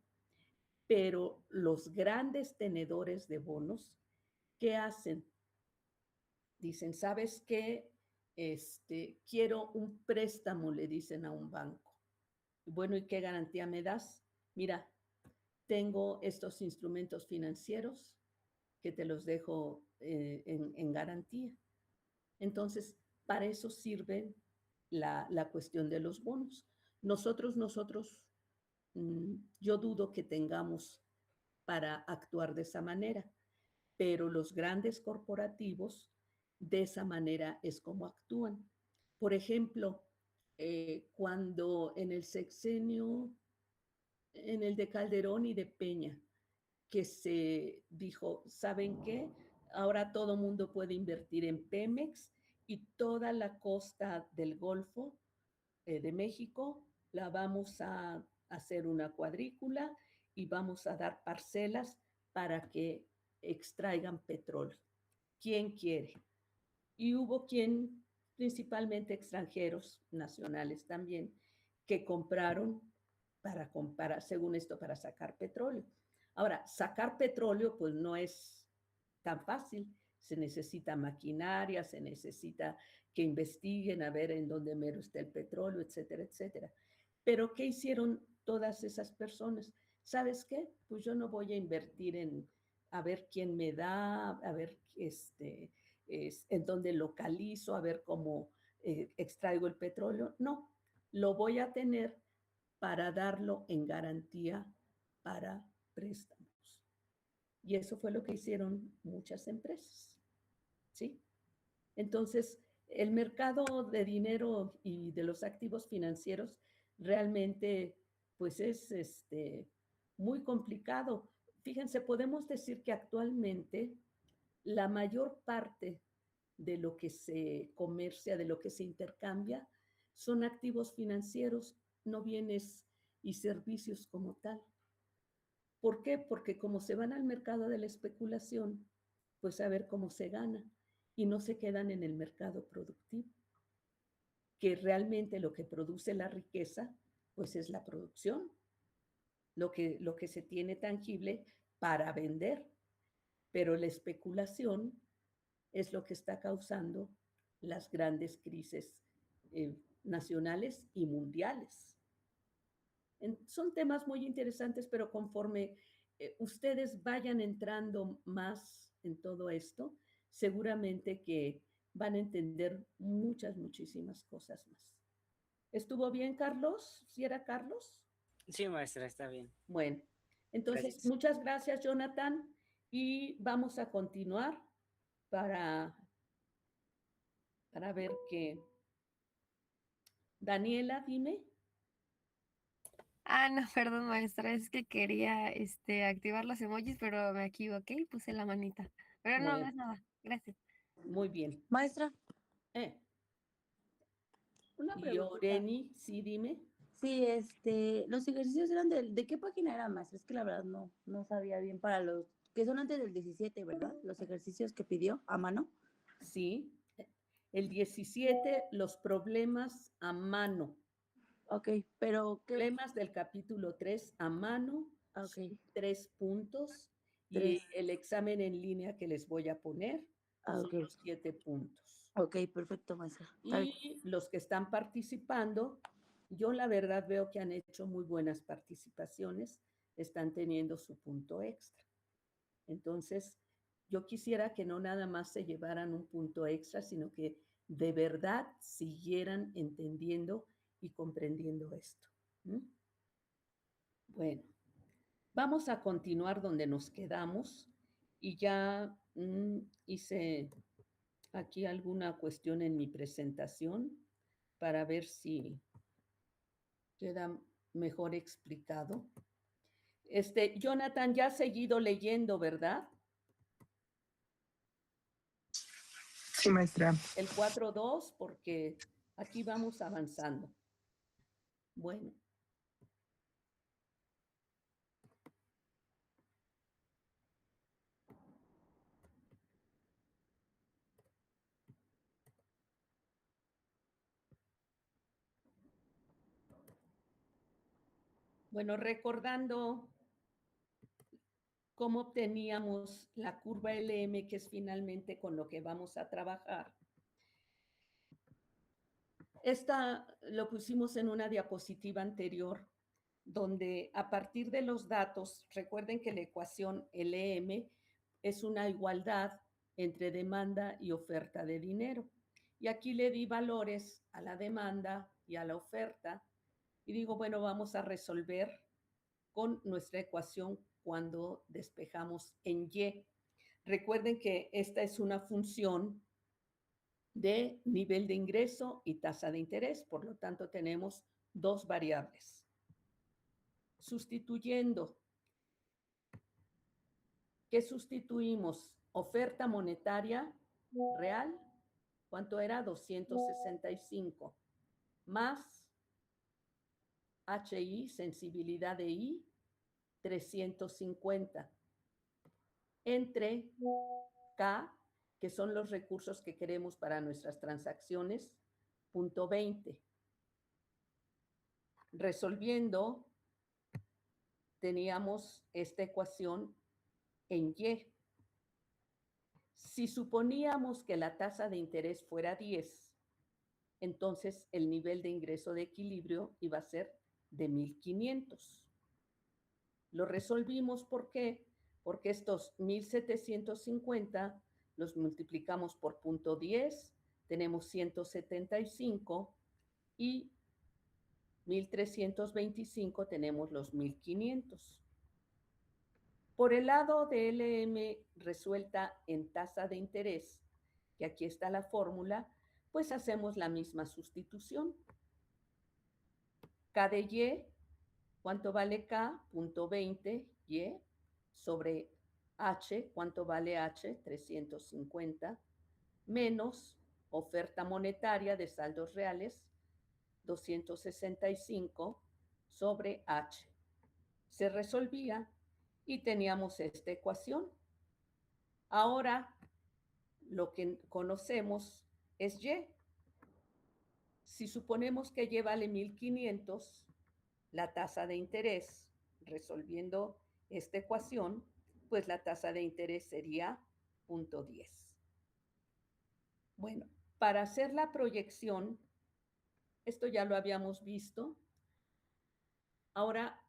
Pero los grandes tenedores de bonos, ¿qué hacen? Dicen, ¿sabes qué? Quiero un préstamo, le dicen a un banco. Bueno, ¿y qué garantía me das? Mira, tengo estos instrumentos financieros que te los dejo en garantía. Entonces, para eso sirve la cuestión de los bonos. Nosotros, yo dudo que tengamos para actuar de esa manera, pero los grandes corporativos de esa manera es como actúan. Por ejemplo, cuando en el sexenio, en el de Calderón y de Peña, que se dijo, ¿saben qué? Ahora todo mundo puede invertir en Pemex y toda la costa del Golfo de México la vamos a hacer una cuadrícula y vamos a dar parcelas para que extraigan petróleo. ¿Quién quiere? Y hubo quien, principalmente extranjeros, nacionales también, que compraron para, según esto, para sacar petróleo. Ahora, sacar petróleo pues no es tan fácil. Se necesita maquinaria, se necesita que investiguen a ver en dónde mero está el petróleo, etcétera, etcétera. Pero ¿qué hicieron todas esas personas? ¿Sabes qué? Pues yo no voy a invertir en a ver quién me da, a ver en dónde localizo, a ver cómo extraigo el petróleo. No, lo voy a tener para darlo en garantía para préstamos. Y eso fue lo que hicieron muchas empresas, ¿sí? Entonces, el mercado de dinero y de los activos financieros realmente, pues es muy complicado. Fíjense, podemos decir que actualmente la mayor parte de lo que se comercia, de lo que se intercambia, son activos financieros, no bienes y servicios como tal. ¿Por qué? Porque como se van al mercado de la especulación, pues a ver cómo se gana y no se quedan en el mercado productivo, que realmente lo que produce la riqueza, pues es la producción, lo que se tiene tangible para vender, pero la especulación es lo que está causando las grandes crisis nacionales y mundiales. Son temas muy interesantes, pero conforme ustedes vayan entrando más en todo esto, seguramente que van a entender muchísimas cosas más. ¿Estuvo bien, Carlos? ¿Sí era Carlos? Sí, maestra, está bien. Bueno, entonces, gracias. Muchas gracias, Jonathan, y vamos a continuar para ver qué. Daniela, dime. Ah, no, perdón, maestra, es que quería activar los emojis, pero me equivoqué y puse la manita. Pero no, no es nada. Gracias. Muy bien. Maestra. Una pregunta. Yoreni, sí, dime. Sí, los ejercicios eran ¿de qué página eran, maestra? Es que la verdad no sabía bien para los que son antes del 17, ¿verdad? Los ejercicios que pidió a mano. Sí, el 17, los problemas a mano. Ok, pero ¿qué? Problemas del capítulo 3 a mano, okay. 3 puntos, y el examen en línea que les voy a poner son los 7 puntos. Ok, perfecto, maestra. Y los que están participando, yo la verdad veo que han hecho muy buenas participaciones, están teniendo su punto extra. Entonces, yo quisiera que no nada más se llevaran un punto extra, sino que de verdad siguieran entendiendo y comprendiendo esto. Bueno, vamos a continuar donde nos quedamos y ya hice aquí alguna cuestión en mi presentación para ver si queda mejor explicado. Jonathan, ya has seguido leyendo, ¿verdad? Sí, maestra. El 4.2, porque aquí vamos avanzando. Bueno. Bueno, recordando cómo obteníamos la curva LM, que es finalmente con lo que vamos a trabajar. Esta lo pusimos en una diapositiva anterior, donde a partir de los datos, recuerden que la ecuación LM es una igualdad entre demanda y oferta de dinero. Y aquí le di valores a la demanda y a la oferta. Y digo, bueno, vamos a resolver con nuestra ecuación cuando despejamos en Y. Recuerden que esta es una función de nivel de ingreso y tasa de interés, por lo tanto tenemos dos variables. Sustituyendo, ¿qué sustituimos? Oferta monetaria real, ¿cuánto era? 265, más HI, sensibilidad de I, 350, entre K, que son los recursos que queremos para nuestras transacciones, punto 20. Resolviendo, teníamos esta ecuación en Y. Si suponíamos que la tasa de interés fuera 10, entonces el nivel de ingreso de equilibrio iba a ser de 1,500. Lo resolvimos, ¿por qué? Porque estos 1,750 los multiplicamos por punto 10, tenemos 175 y 1,325 tenemos los 1,500. Por el lado de LM resuelta en tasa de interés, que aquí está la fórmula, pues hacemos la misma sustitución. K de Y, ¿cuánto vale K? Punto 20 Y sobre H, ¿cuánto vale H? 350, menos oferta monetaria de saldos reales, 265 sobre H. Se resolvía y teníamos esta ecuación. Ahora, lo que conocemos es Y. Si suponemos que Y vale 1,500, la tasa de interés, resolviendo esta ecuación, pues la tasa de interés sería 0.10. Bueno, para hacer la proyección, esto ya lo habíamos visto. Ahora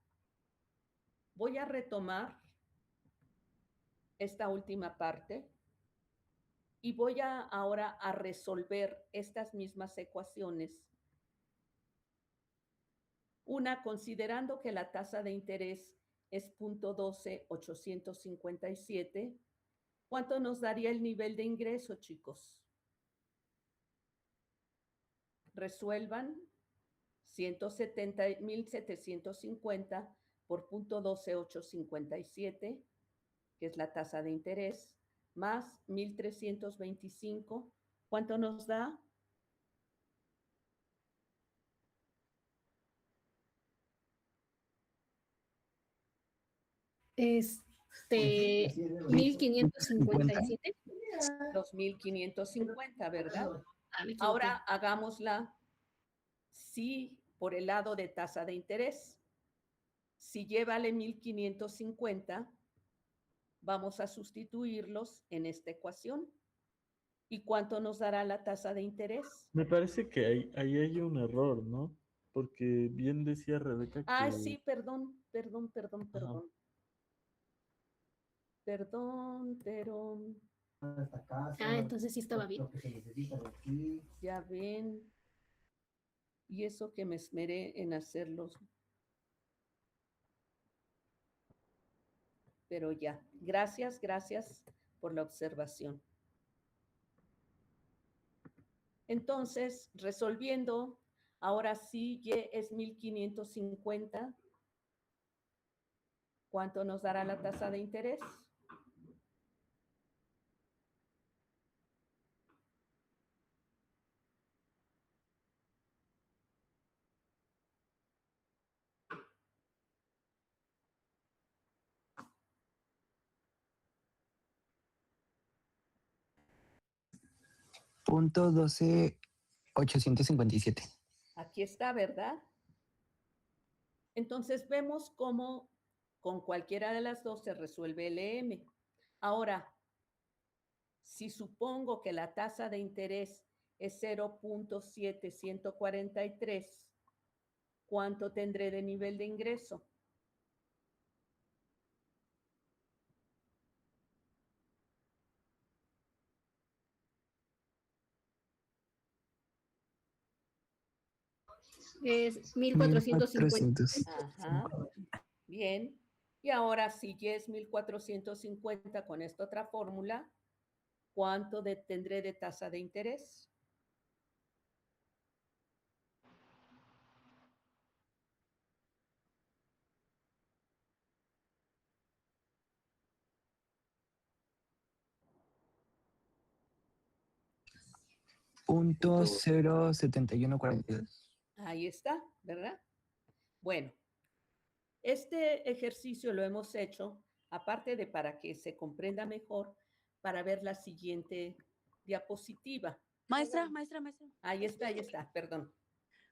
voy a retomar esta última parte y voy ahora a resolver estas mismas ecuaciones. Una, considerando que la tasa de interés es 0.12857, ¿cuánto nos daría el nivel de ingreso, chicos? Resuelvan 170,750 por 0.12857, que es la tasa de interés, más 1,325, ¿cuánto nos da? Este, 1,557. 2,550, ¿verdad? Ahora hagámosla sí por el lado de tasa de interés. Si Y vale 1,550, vamos a sustituirlos en esta ecuación. ¿Y cuánto nos dará la tasa de interés? Me parece que ahí hay un error, ¿no? Porque bien decía Rebeca que... Ah, sí, perdón. Ajá. Perdón, pero... entonces sí estaba bien. Ya ven. Y eso que me esmeré en hacerlos. Pero ya. Gracias por la observación. Entonces, resolviendo, ahora sí, Y es 1,550. ¿Cuánto nos dará la tasa de interés? Punto 12,857. Aquí está, ¿verdad? Entonces vemos cómo con cualquiera de las dos se resuelve LM. Ahora, si supongo que la tasa de interés es 0.7143, ¿cuánto tendré de nivel de ingreso? Es 1,450. Ajá, bien. Y ahora, si Y es 1450 con esta otra fórmula, ¿cuánto tendré de tasa de interés? .07142. Ahí está, ¿verdad? Bueno, este ejercicio lo hemos hecho, aparte de para que se comprenda mejor, para ver la siguiente diapositiva. Maestra. Ahí está, perdón.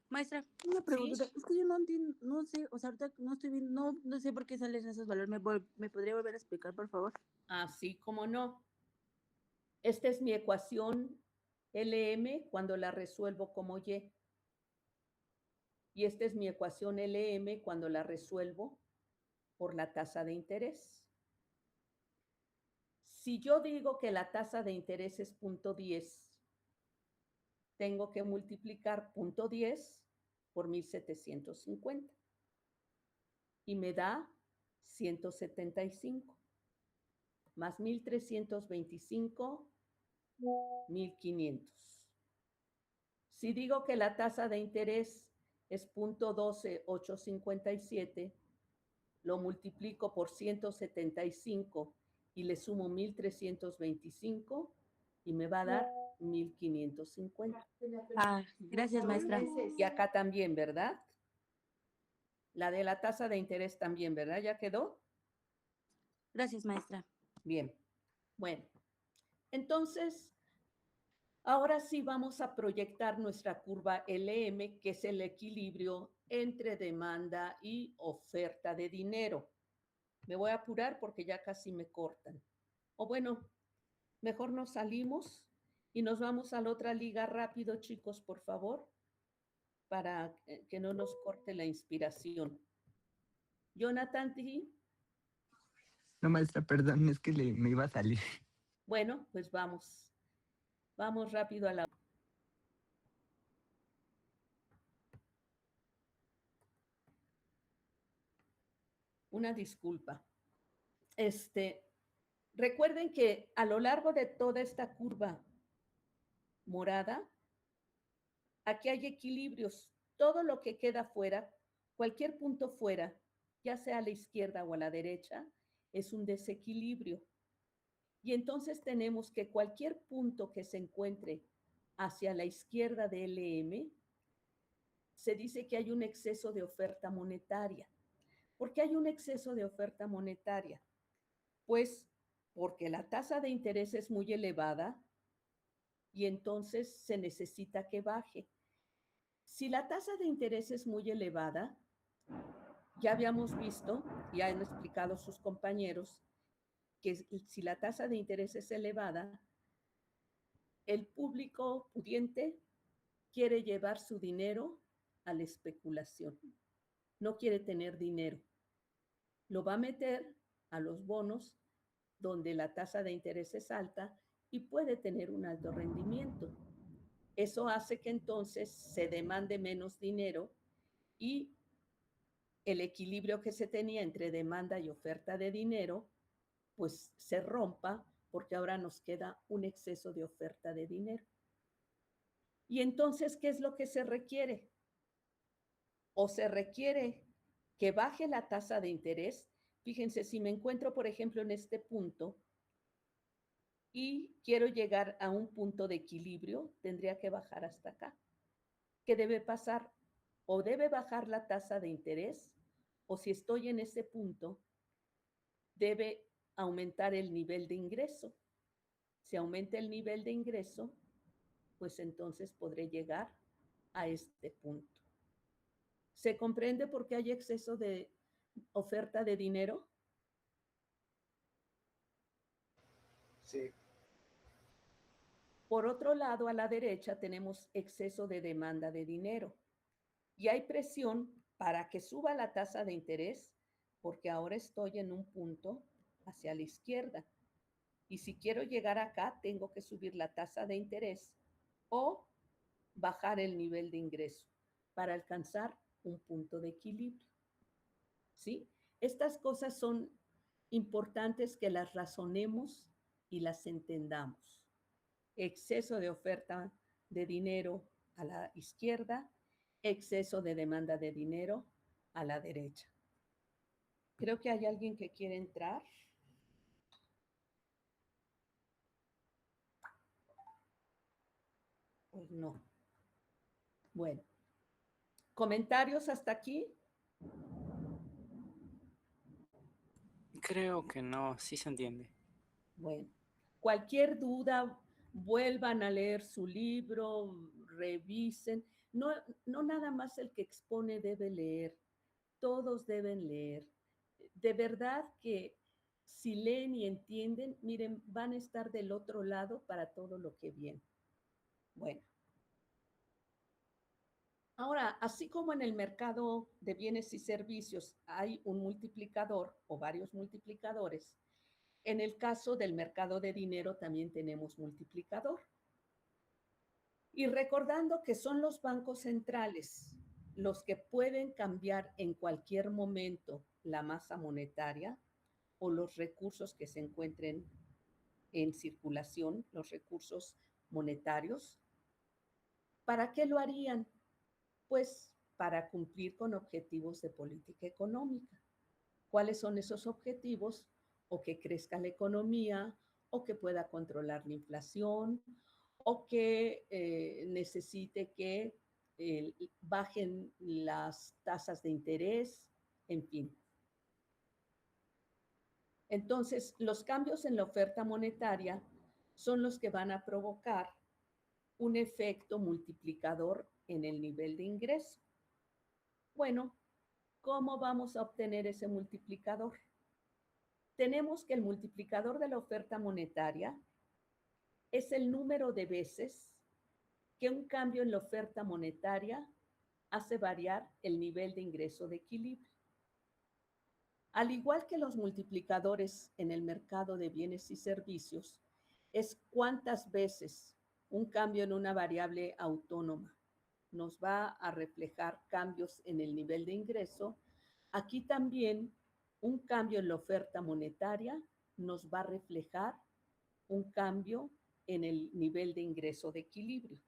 Maestra, una pregunta. ¿Sí? Es que yo no entiendo, no sé, o sea, ahorita no estoy viendo, no sé por qué salen esos valores. ¿Me podría volver a explicar, por favor? Así como no. Esta es mi ecuación LM cuando la resuelvo como Y. Y esta es mi ecuación LM cuando la resuelvo por la tasa de interés. Si yo digo que la tasa de interés es 0.10, tengo que multiplicar 0.10 por 1750 y me da 175 más 1325, 1500. Si digo que la tasa de interés es 0.12857, lo multiplico por 175 y le sumo 1325 y me va a dar 1550. Ah, gracias, maestra. Y acá también, ¿verdad? La de la tasa de interés también, ¿verdad? ¿Ya quedó? Gracias, maestra. Bien. Bueno, entonces, ahora sí vamos a proyectar nuestra curva LM, que es el equilibrio entre demanda y oferta de dinero. Me voy a apurar porque ya casi me cortan. O bueno, mejor nos salimos y nos vamos a la otra liga rápido, chicos, por favor, para que no nos corte la inspiración. Jonathan, ¿sí? No, maestra, perdón, es que me iba a salir. Bueno, pues vamos. Vamos rápido a la... Una disculpa. Recuerden que a lo largo de toda esta curva morada, aquí hay equilibrios. Todo lo que queda fuera, cualquier punto fuera, ya sea a la izquierda o a la derecha, es un desequilibrio. Y entonces tenemos que cualquier punto que se encuentre hacia la izquierda de LM, se dice que hay un exceso de oferta monetaria. ¿Por qué hay un exceso de oferta monetaria? Pues porque la tasa de interés es muy elevada y entonces se necesita que baje. Si la tasa de interés es muy elevada, ya habíamos visto, ya han explicado sus compañeros, que si la tasa de interés es elevada, el público pudiente quiere llevar su dinero a la especulación. No quiere tener dinero. Lo va a meter a los bonos donde la tasa de interés es alta y puede tener un alto rendimiento. Eso hace que entonces se demande menos dinero y el equilibrio que se tenía entre demanda y oferta de dinero, pues se rompa porque ahora nos queda un exceso de oferta de dinero. Y entonces, ¿qué es lo que se requiere? O se requiere que baje la tasa de interés. Fíjense, si me encuentro, por ejemplo, en este punto y quiero llegar a un punto de equilibrio, tendría que bajar hasta acá. ¿Qué debe pasar? O debe bajar la tasa de interés, o si estoy en ese punto, debe aumentar el nivel de ingreso. Si aumenta el nivel de ingreso, pues entonces podré llegar a este punto. ¿Se comprende por qué hay exceso de oferta de dinero? Sí. Por otro lado, a la derecha tenemos exceso de demanda de dinero y hay presión para que suba la tasa de interés porque ahora estoy en un punto hacia la izquierda. Y si quiero llegar acá, tengo que subir la tasa de interés o bajar el nivel de ingreso para alcanzar un punto de equilibrio. ¿Sí? Estas cosas son importantes que las razonemos y las entendamos. Exceso de oferta de dinero a la izquierda, exceso de demanda de dinero a la derecha. Creo que hay alguien que quiere entrar. Pues no. Bueno. ¿Comentarios hasta aquí? Creo que no, sí se entiende. Bueno, cualquier duda, vuelvan a leer su libro, revisen. No, no nada más el que expone debe leer, todos deben leer. De verdad que si leen y entienden, miren, van a estar del otro lado para todo lo que viene. Bueno. Ahora, así como en el mercado de bienes y servicios hay un multiplicador o varios multiplicadores, en el caso del mercado de dinero también tenemos multiplicador. Y recordando que son los bancos centrales los que pueden cambiar en cualquier momento la masa monetaria o los recursos que se encuentren en circulación, los recursos monetarios. ¿Para qué lo harían? Pues para cumplir con objetivos de política económica. ¿Cuáles son esos objetivos? O que crezca la economía, o que pueda controlar la inflación, o que necesite que bajen las tasas de interés, en fin. Entonces, los cambios en la oferta monetaria son los que van a provocar un efecto multiplicador en el nivel de ingreso. Bueno, ¿cómo vamos a obtener ese multiplicador? Tenemos que el multiplicador de la oferta monetaria es el número de veces que un cambio en la oferta monetaria hace variar el nivel de ingreso de equilibrio. Al igual que los multiplicadores en el mercado de bienes y servicios, es cuántas veces un cambio en una variable autónoma nos va a reflejar cambios en el nivel de ingreso. Aquí también un cambio en la oferta monetaria nos va a reflejar un cambio en el nivel de ingreso de equilibrio.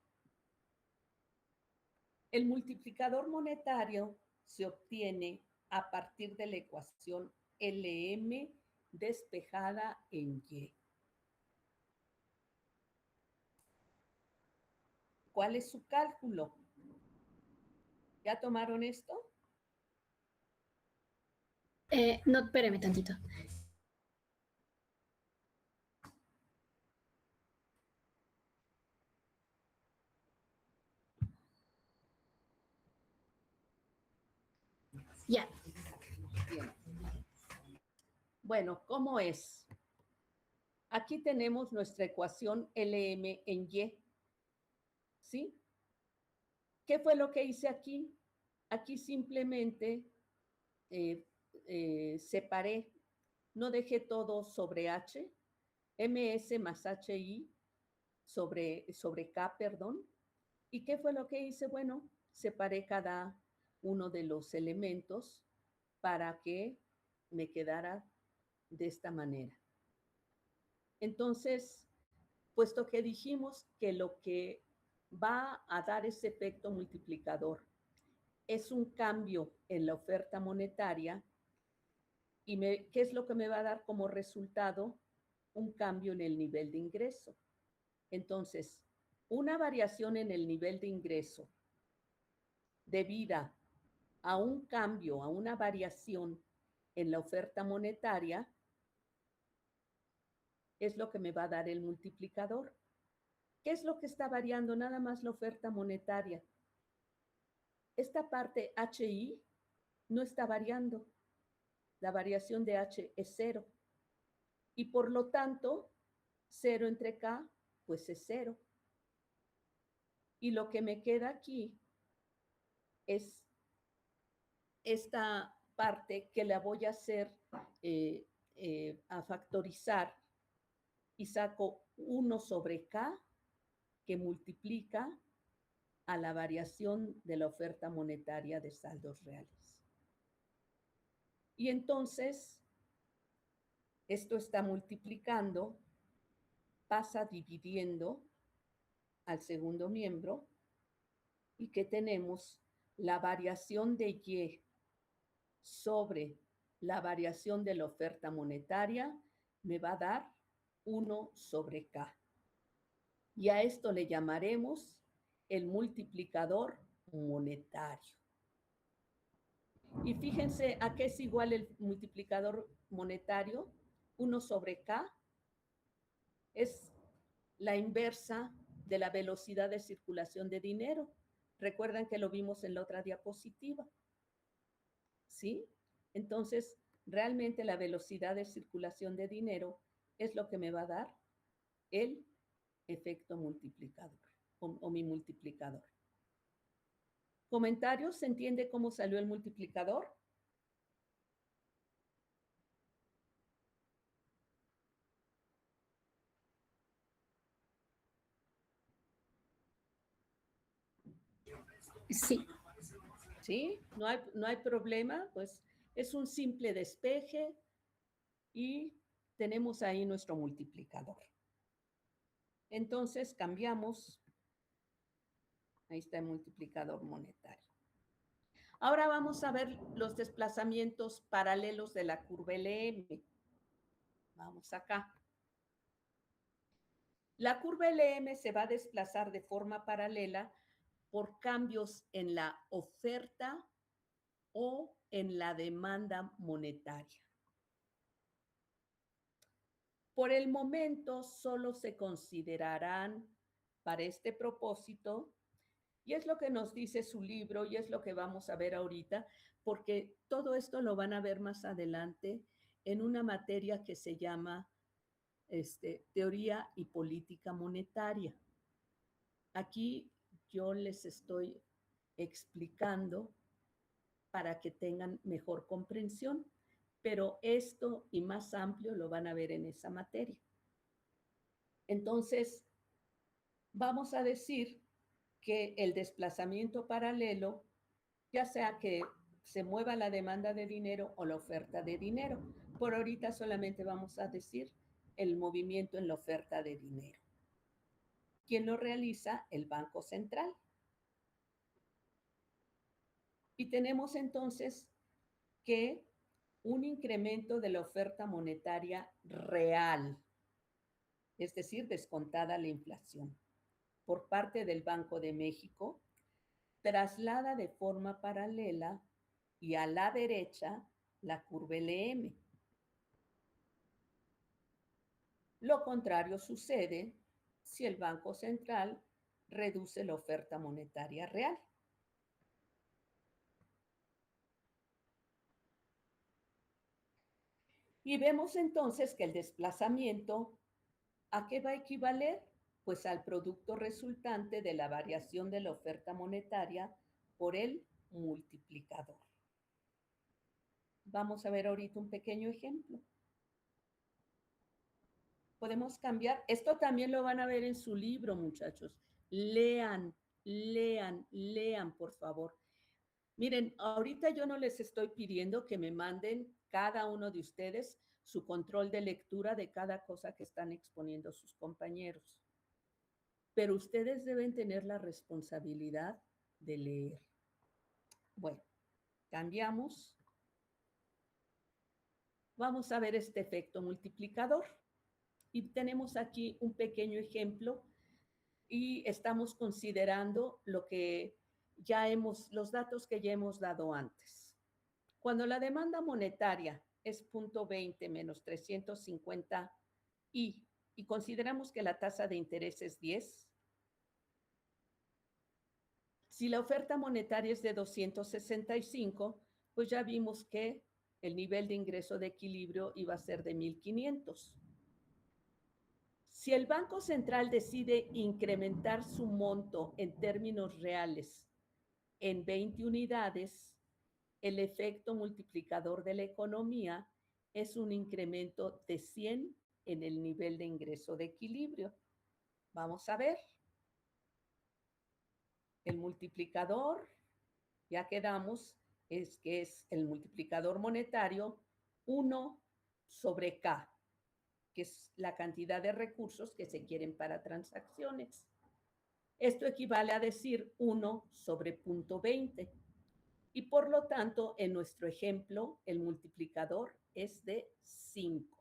El multiplicador monetario se obtiene a partir de la ecuación LM despejada en Y. ¿Cuál es su cálculo? ¿Ya tomaron esto? No, espérame tantito. Ya. Bien. Bueno, ¿cómo es? Aquí tenemos nuestra ecuación LM en Y. ¿Sí? ¿Qué fue lo que hice aquí? Aquí simplemente separé, no dejé todo sobre H, MS más HI sobre K, perdón. ¿Y qué fue lo que hice? Bueno, separé cada uno de los elementos para que me quedara de esta manera. Entonces, puesto que dijimos que lo que va a dar ese efecto multiplicador es un cambio en la oferta monetaria, ¿y qué es lo que me va a dar como resultado? Un cambio en el nivel de ingreso. Entonces, una variación en el nivel de ingreso debida a un cambio, a una variación en la oferta monetaria, es lo que me va a dar el multiplicador. ¿Qué es lo que está variando? Nada más la oferta monetaria. Esta parte HI no está variando. La variación de H es 0. Y por lo tanto, 0 entre K, pues es 0. Y lo que me queda aquí es esta parte que la voy a hacer a factorizar y saco 1 sobre K que multiplica a la variación de la oferta monetaria de saldos reales. Y entonces, esto está multiplicando, pasa dividiendo al segundo miembro, y que tenemos la variación de Y sobre la variación de la oferta monetaria me va a dar 1 sobre K. Y a esto le llamaremos el multiplicador monetario. Y fíjense a qué es igual el multiplicador monetario. 1 sobre K es la inversa de la velocidad de circulación de dinero. Recuerdan que lo vimos en la otra diapositiva. ¿Sí? Entonces, realmente la velocidad de circulación de dinero es lo que me va a dar el efecto multiplicador o mi multiplicador. ¿Comentarios? ¿Se entiende cómo salió el multiplicador? Sí. ¿Sí? No hay problema, pues es un simple despeje y tenemos ahí nuestro multiplicador. Entonces cambiamos, ahí está el multiplicador monetario. Ahora vamos a ver los desplazamientos paralelos de la curva LM. Vamos acá. La curva LM se va a desplazar de forma paralela por cambios en la oferta o en la demanda monetaria. Por el momento solo se considerarán para este propósito, y es lo que nos dice su libro y es lo que vamos a ver ahorita, porque todo esto lo van a ver más adelante en una materia que se llama teoría y política monetaria. Aquí yo les estoy explicando para que tengan mejor comprensión, pero esto y más amplio lo van a ver en esa materia. Entonces, vamos a decir que el desplazamiento paralelo, ya sea que se mueva la demanda de dinero o la oferta de dinero. Por ahorita solamente vamos a decir el movimiento en la oferta de dinero. ¿Quién lo realiza? El Banco Central. Y tenemos entonces que un incremento de la oferta monetaria real, es decir, descontada la inflación, por parte del Banco de México, traslada de forma paralela y a la derecha la curva LM. Lo contrario sucede si el Banco Central reduce la oferta monetaria real. Y vemos entonces que el desplazamiento, ¿a qué va a equivaler? Pues al producto resultante de la variación de la oferta monetaria por el multiplicador. Vamos a ver ahorita un pequeño ejemplo. Podemos cambiar. Esto también lo van a ver en su libro, muchachos. Lean, lean, lean, por favor. Miren, ahorita yo no les estoy pidiendo que me manden cada uno de ustedes su control de lectura de cada cosa que están exponiendo sus compañeros. Pero ustedes deben tener la responsabilidad de leer. Bueno, cambiamos. Vamos a ver este efecto multiplicador. Y tenemos aquí un pequeño ejemplo y estamos considerando los datos que ya hemos dado antes. Cuando la demanda monetaria es 0.20 menos 350 y consideramos que la tasa de interés es 10, si la oferta monetaria es de 265, pues ya vimos que el nivel de ingreso de equilibrio iba a ser de 1,500. Si el Banco Central decide incrementar su monto en términos reales en 20 unidades, el efecto multiplicador de la economía es un incremento de 100 en el nivel de ingreso de equilibrio. Vamos a ver. El multiplicador, ya quedamos que es el multiplicador monetario 1 sobre K, que es la cantidad de recursos que se quieren para transacciones. Esto equivale a decir 1 sobre 0.20. Y por lo tanto, en nuestro ejemplo, el multiplicador es de 5.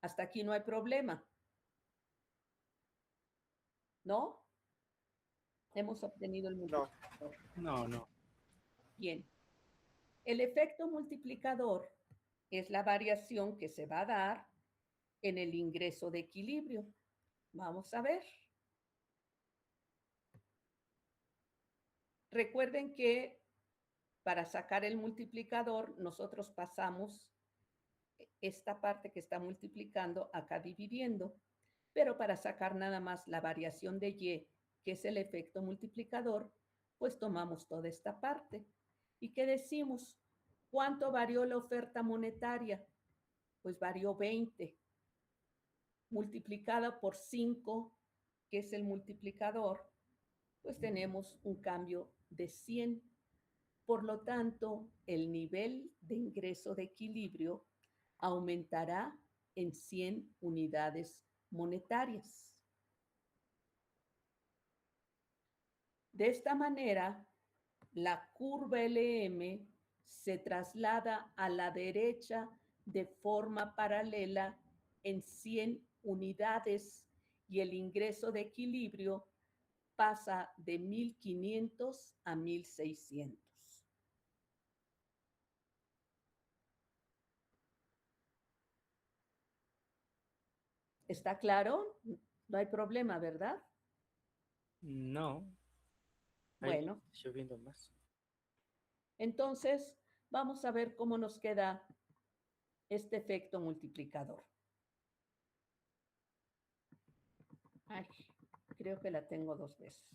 Hasta aquí no hay problema. ¿No? Hemos obtenido el multiplicador. No. Bien. El efecto multiplicador es la variación que se va a dar en el ingreso de equilibrio. Vamos a ver. Recuerden que para sacar el multiplicador, nosotros pasamos esta parte que está multiplicando acá dividiendo, pero para sacar nada más la variación de Y, que es el efecto multiplicador, pues tomamos toda esta parte. ¿Y qué decimos? ¿Cuánto varió la oferta monetaria? Pues varió 20, multiplicada por 5, que es el multiplicador, pues tenemos un cambio de 100. Por lo tanto, el nivel de ingreso de equilibrio aumentará en 100 unidades monetarias. De esta manera, la curva LM se traslada a la derecha de forma paralela en 100 unidades y el ingreso de equilibrio pasa de 1.500 a 1.600. ¿Está claro? No hay problema, ¿verdad? No. Bueno. Lloviendo más. Entonces, vamos a ver cómo nos queda este efecto multiplicador. Ay, creo que la tengo 2 veces.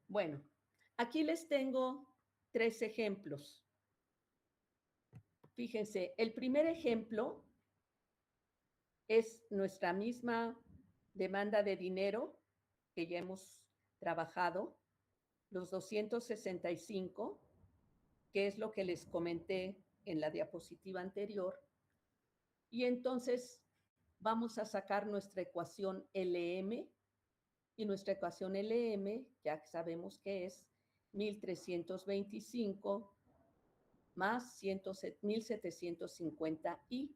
Bueno, aquí les tengo 3 ejemplos. Fíjense, el primer ejemplo es nuestra misma demanda de dinero que ya hemos trabajado, los 265, que es lo que les comenté en la diapositiva anterior. Y entonces vamos a sacar nuestra ecuación LM, y nuestra ecuación LM ya sabemos que es 1.325 más 1.750i.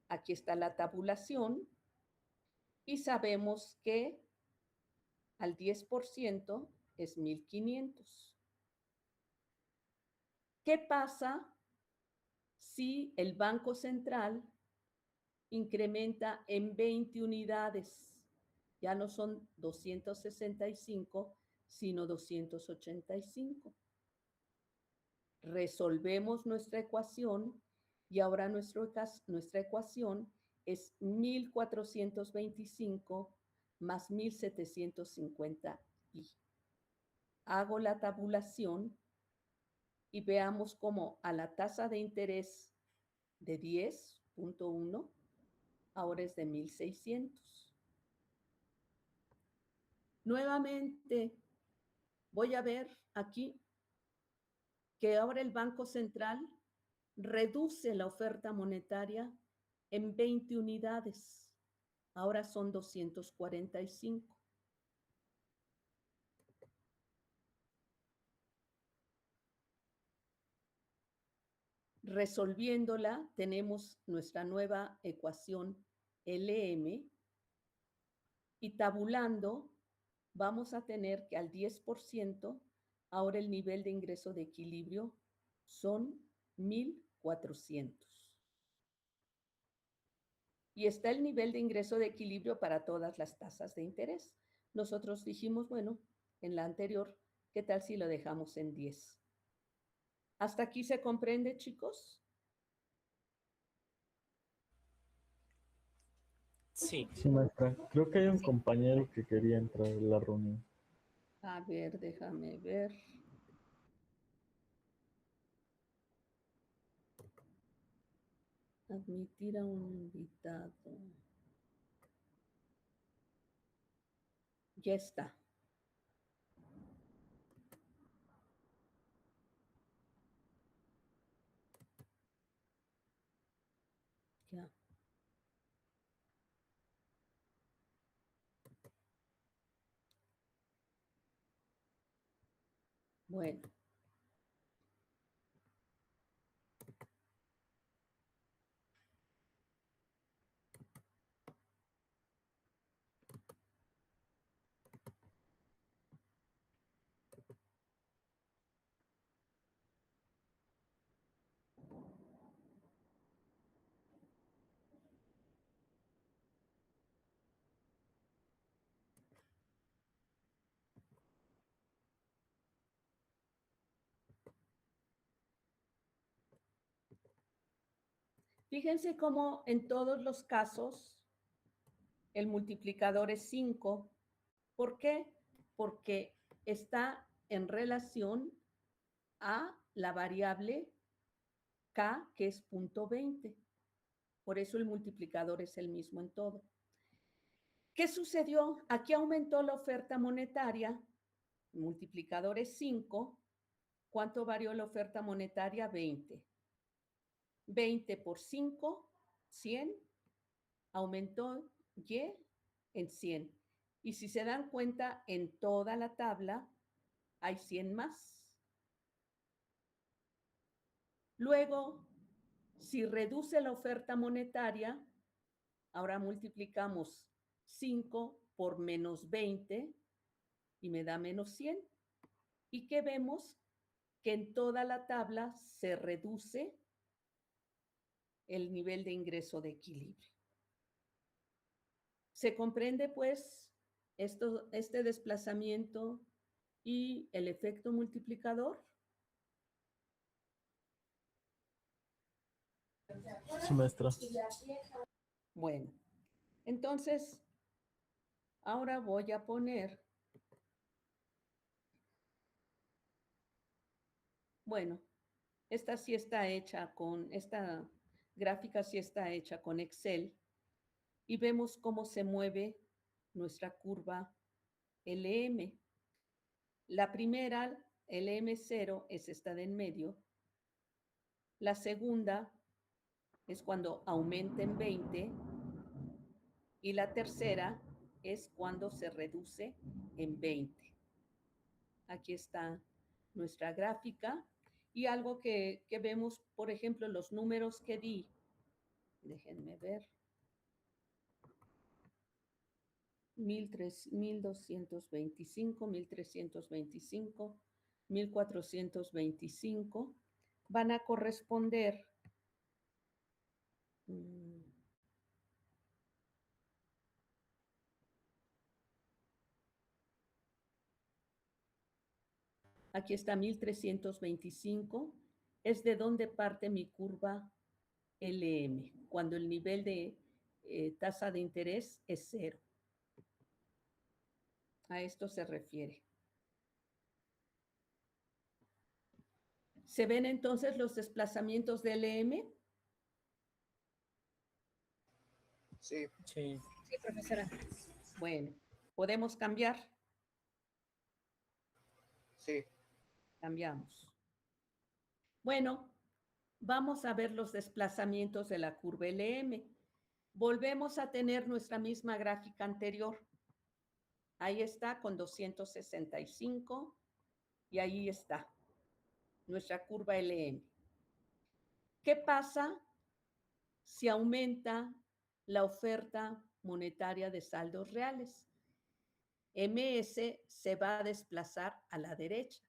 Aquí está la tabulación y sabemos que al 10% es 1.500. ¿Qué pasa si el Banco Central incrementa en 20 unidades? Ya no son 265, sino 285. Resolvemos nuestra ecuación y ahora nuestra ecuación es 1.425 más 1.750i. Hago la tabulación y veamos cómo a la tasa de interés de 10.1 ahora es de 1.600. Nuevamente voy a ver aquí que ahora el Banco Central reduce la oferta monetaria en 20 unidades. Ahora son 245. Resolviéndola, tenemos nuestra nueva ecuación LM y tabulando, vamos a tener que al 10%, ahora el nivel de ingreso de equilibrio son 1.400. Y está el nivel de ingreso de equilibrio para todas las tasas de interés. Nosotros dijimos, bueno, en la anterior, ¿qué tal si lo dejamos en 10? ¿Hasta aquí se comprende, chicos? Sí. Sí, maestra. Creo que hay un compañero que quería entrar en la reunión. A ver, déjame ver. Admitir a un invitado. Ya está. Ya. Bueno. Fíjense cómo en todos los casos el multiplicador es 5. ¿Por qué? Porque está en relación a la variable k, que es 0.20. Por eso el multiplicador es el mismo en todo. ¿Qué sucedió? Aquí aumentó la oferta monetaria, el multiplicador es 5. ¿Cuánto varió la oferta monetaria? 20. 20 por 5, 100. Aumentó Y en 100. Y si se dan cuenta, en toda la tabla hay 100 más. Luego, si reduce la oferta monetaria, ahora multiplicamos 5 por menos 20 y me da menos 100. ¿Y qué vemos? Que en toda la tabla se reduce el nivel de ingreso de equilibrio. ¿Se comprende, pues, este desplazamiento y el efecto multiplicador? Sí, maestra. Bueno, entonces, ahora voy a poner, bueno, esta gráfica sí está hecha con Excel y vemos cómo se mueve nuestra curva LM. La primera, LM0, es esta de en medio. La segunda es cuando aumenta en 20 y la tercera es cuando se reduce en 20. Aquí está nuestra gráfica y algo que vemos, por ejemplo, los números que di, déjenme ver, 1225, 1325, 1425, van a corresponder aquí está 1325, es de donde parte mi curva LM, cuando el nivel de tasa de interés es 0. A esto se refiere. ¿Se ven entonces los desplazamientos de LM? Sí. Sí. Sí, profesora. Bueno, ¿podemos cambiar? Sí. Cambiamos. Bueno, vamos a ver los desplazamientos de la curva LM. Volvemos a tener nuestra misma gráfica anterior. Ahí está con 265 y ahí está nuestra curva LM. ¿Qué pasa si aumenta la oferta monetaria de saldos reales? MS se va a desplazar a la derecha.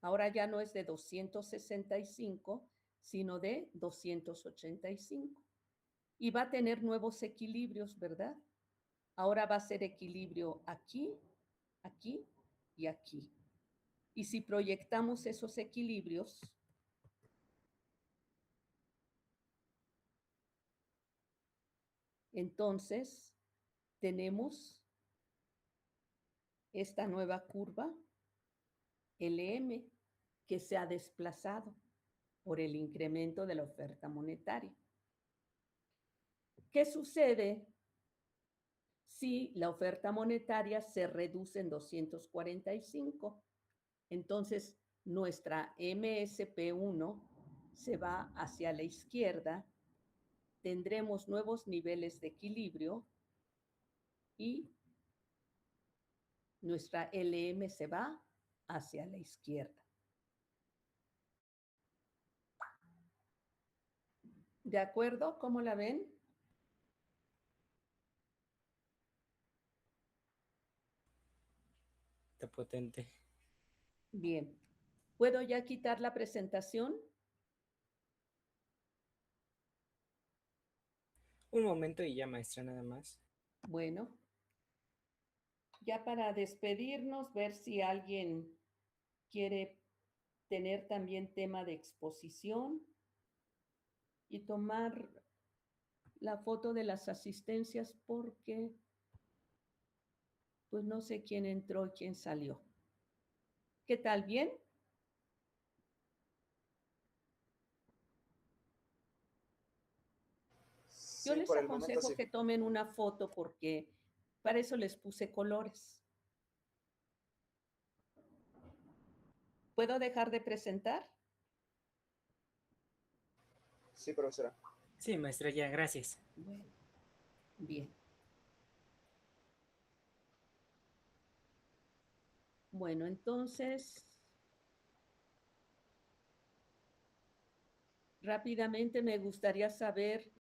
Ahora ya no es de 265, sino de 285. Y va a tener nuevos equilibrios, ¿verdad? Ahora va a ser equilibrio aquí, aquí y aquí. Y si proyectamos esos equilibrios, entonces tenemos esta nueva curva LM que se ha desplazado por el incremento de la oferta monetaria. ¿Qué sucede si la oferta monetaria se reduce en 245. Entonces, nuestra MSP1 se va hacia la izquierda, tendremos nuevos niveles de equilibrio y nuestra LM se va hacia la izquierda. ¿De acuerdo? ¿Cómo la ven? Está potente. Bien. ¿Puedo ya quitar la presentación? Un momento y ya, maestra, nada más. Bueno. Ya para despedirnos, ver si alguien quiere tener también tema de exposición y tomar la foto de las asistencias porque pues no sé quién entró y quién salió. ¿Qué tal? ¿Bien? Yo les aconsejo que tomen una foto porque para eso les puse colores. ¿Puedo dejar de presentar? Sí, profesora. Sí, maestra, ya, gracias. Bueno, bien. Bueno, entonces, rápidamente me gustaría saber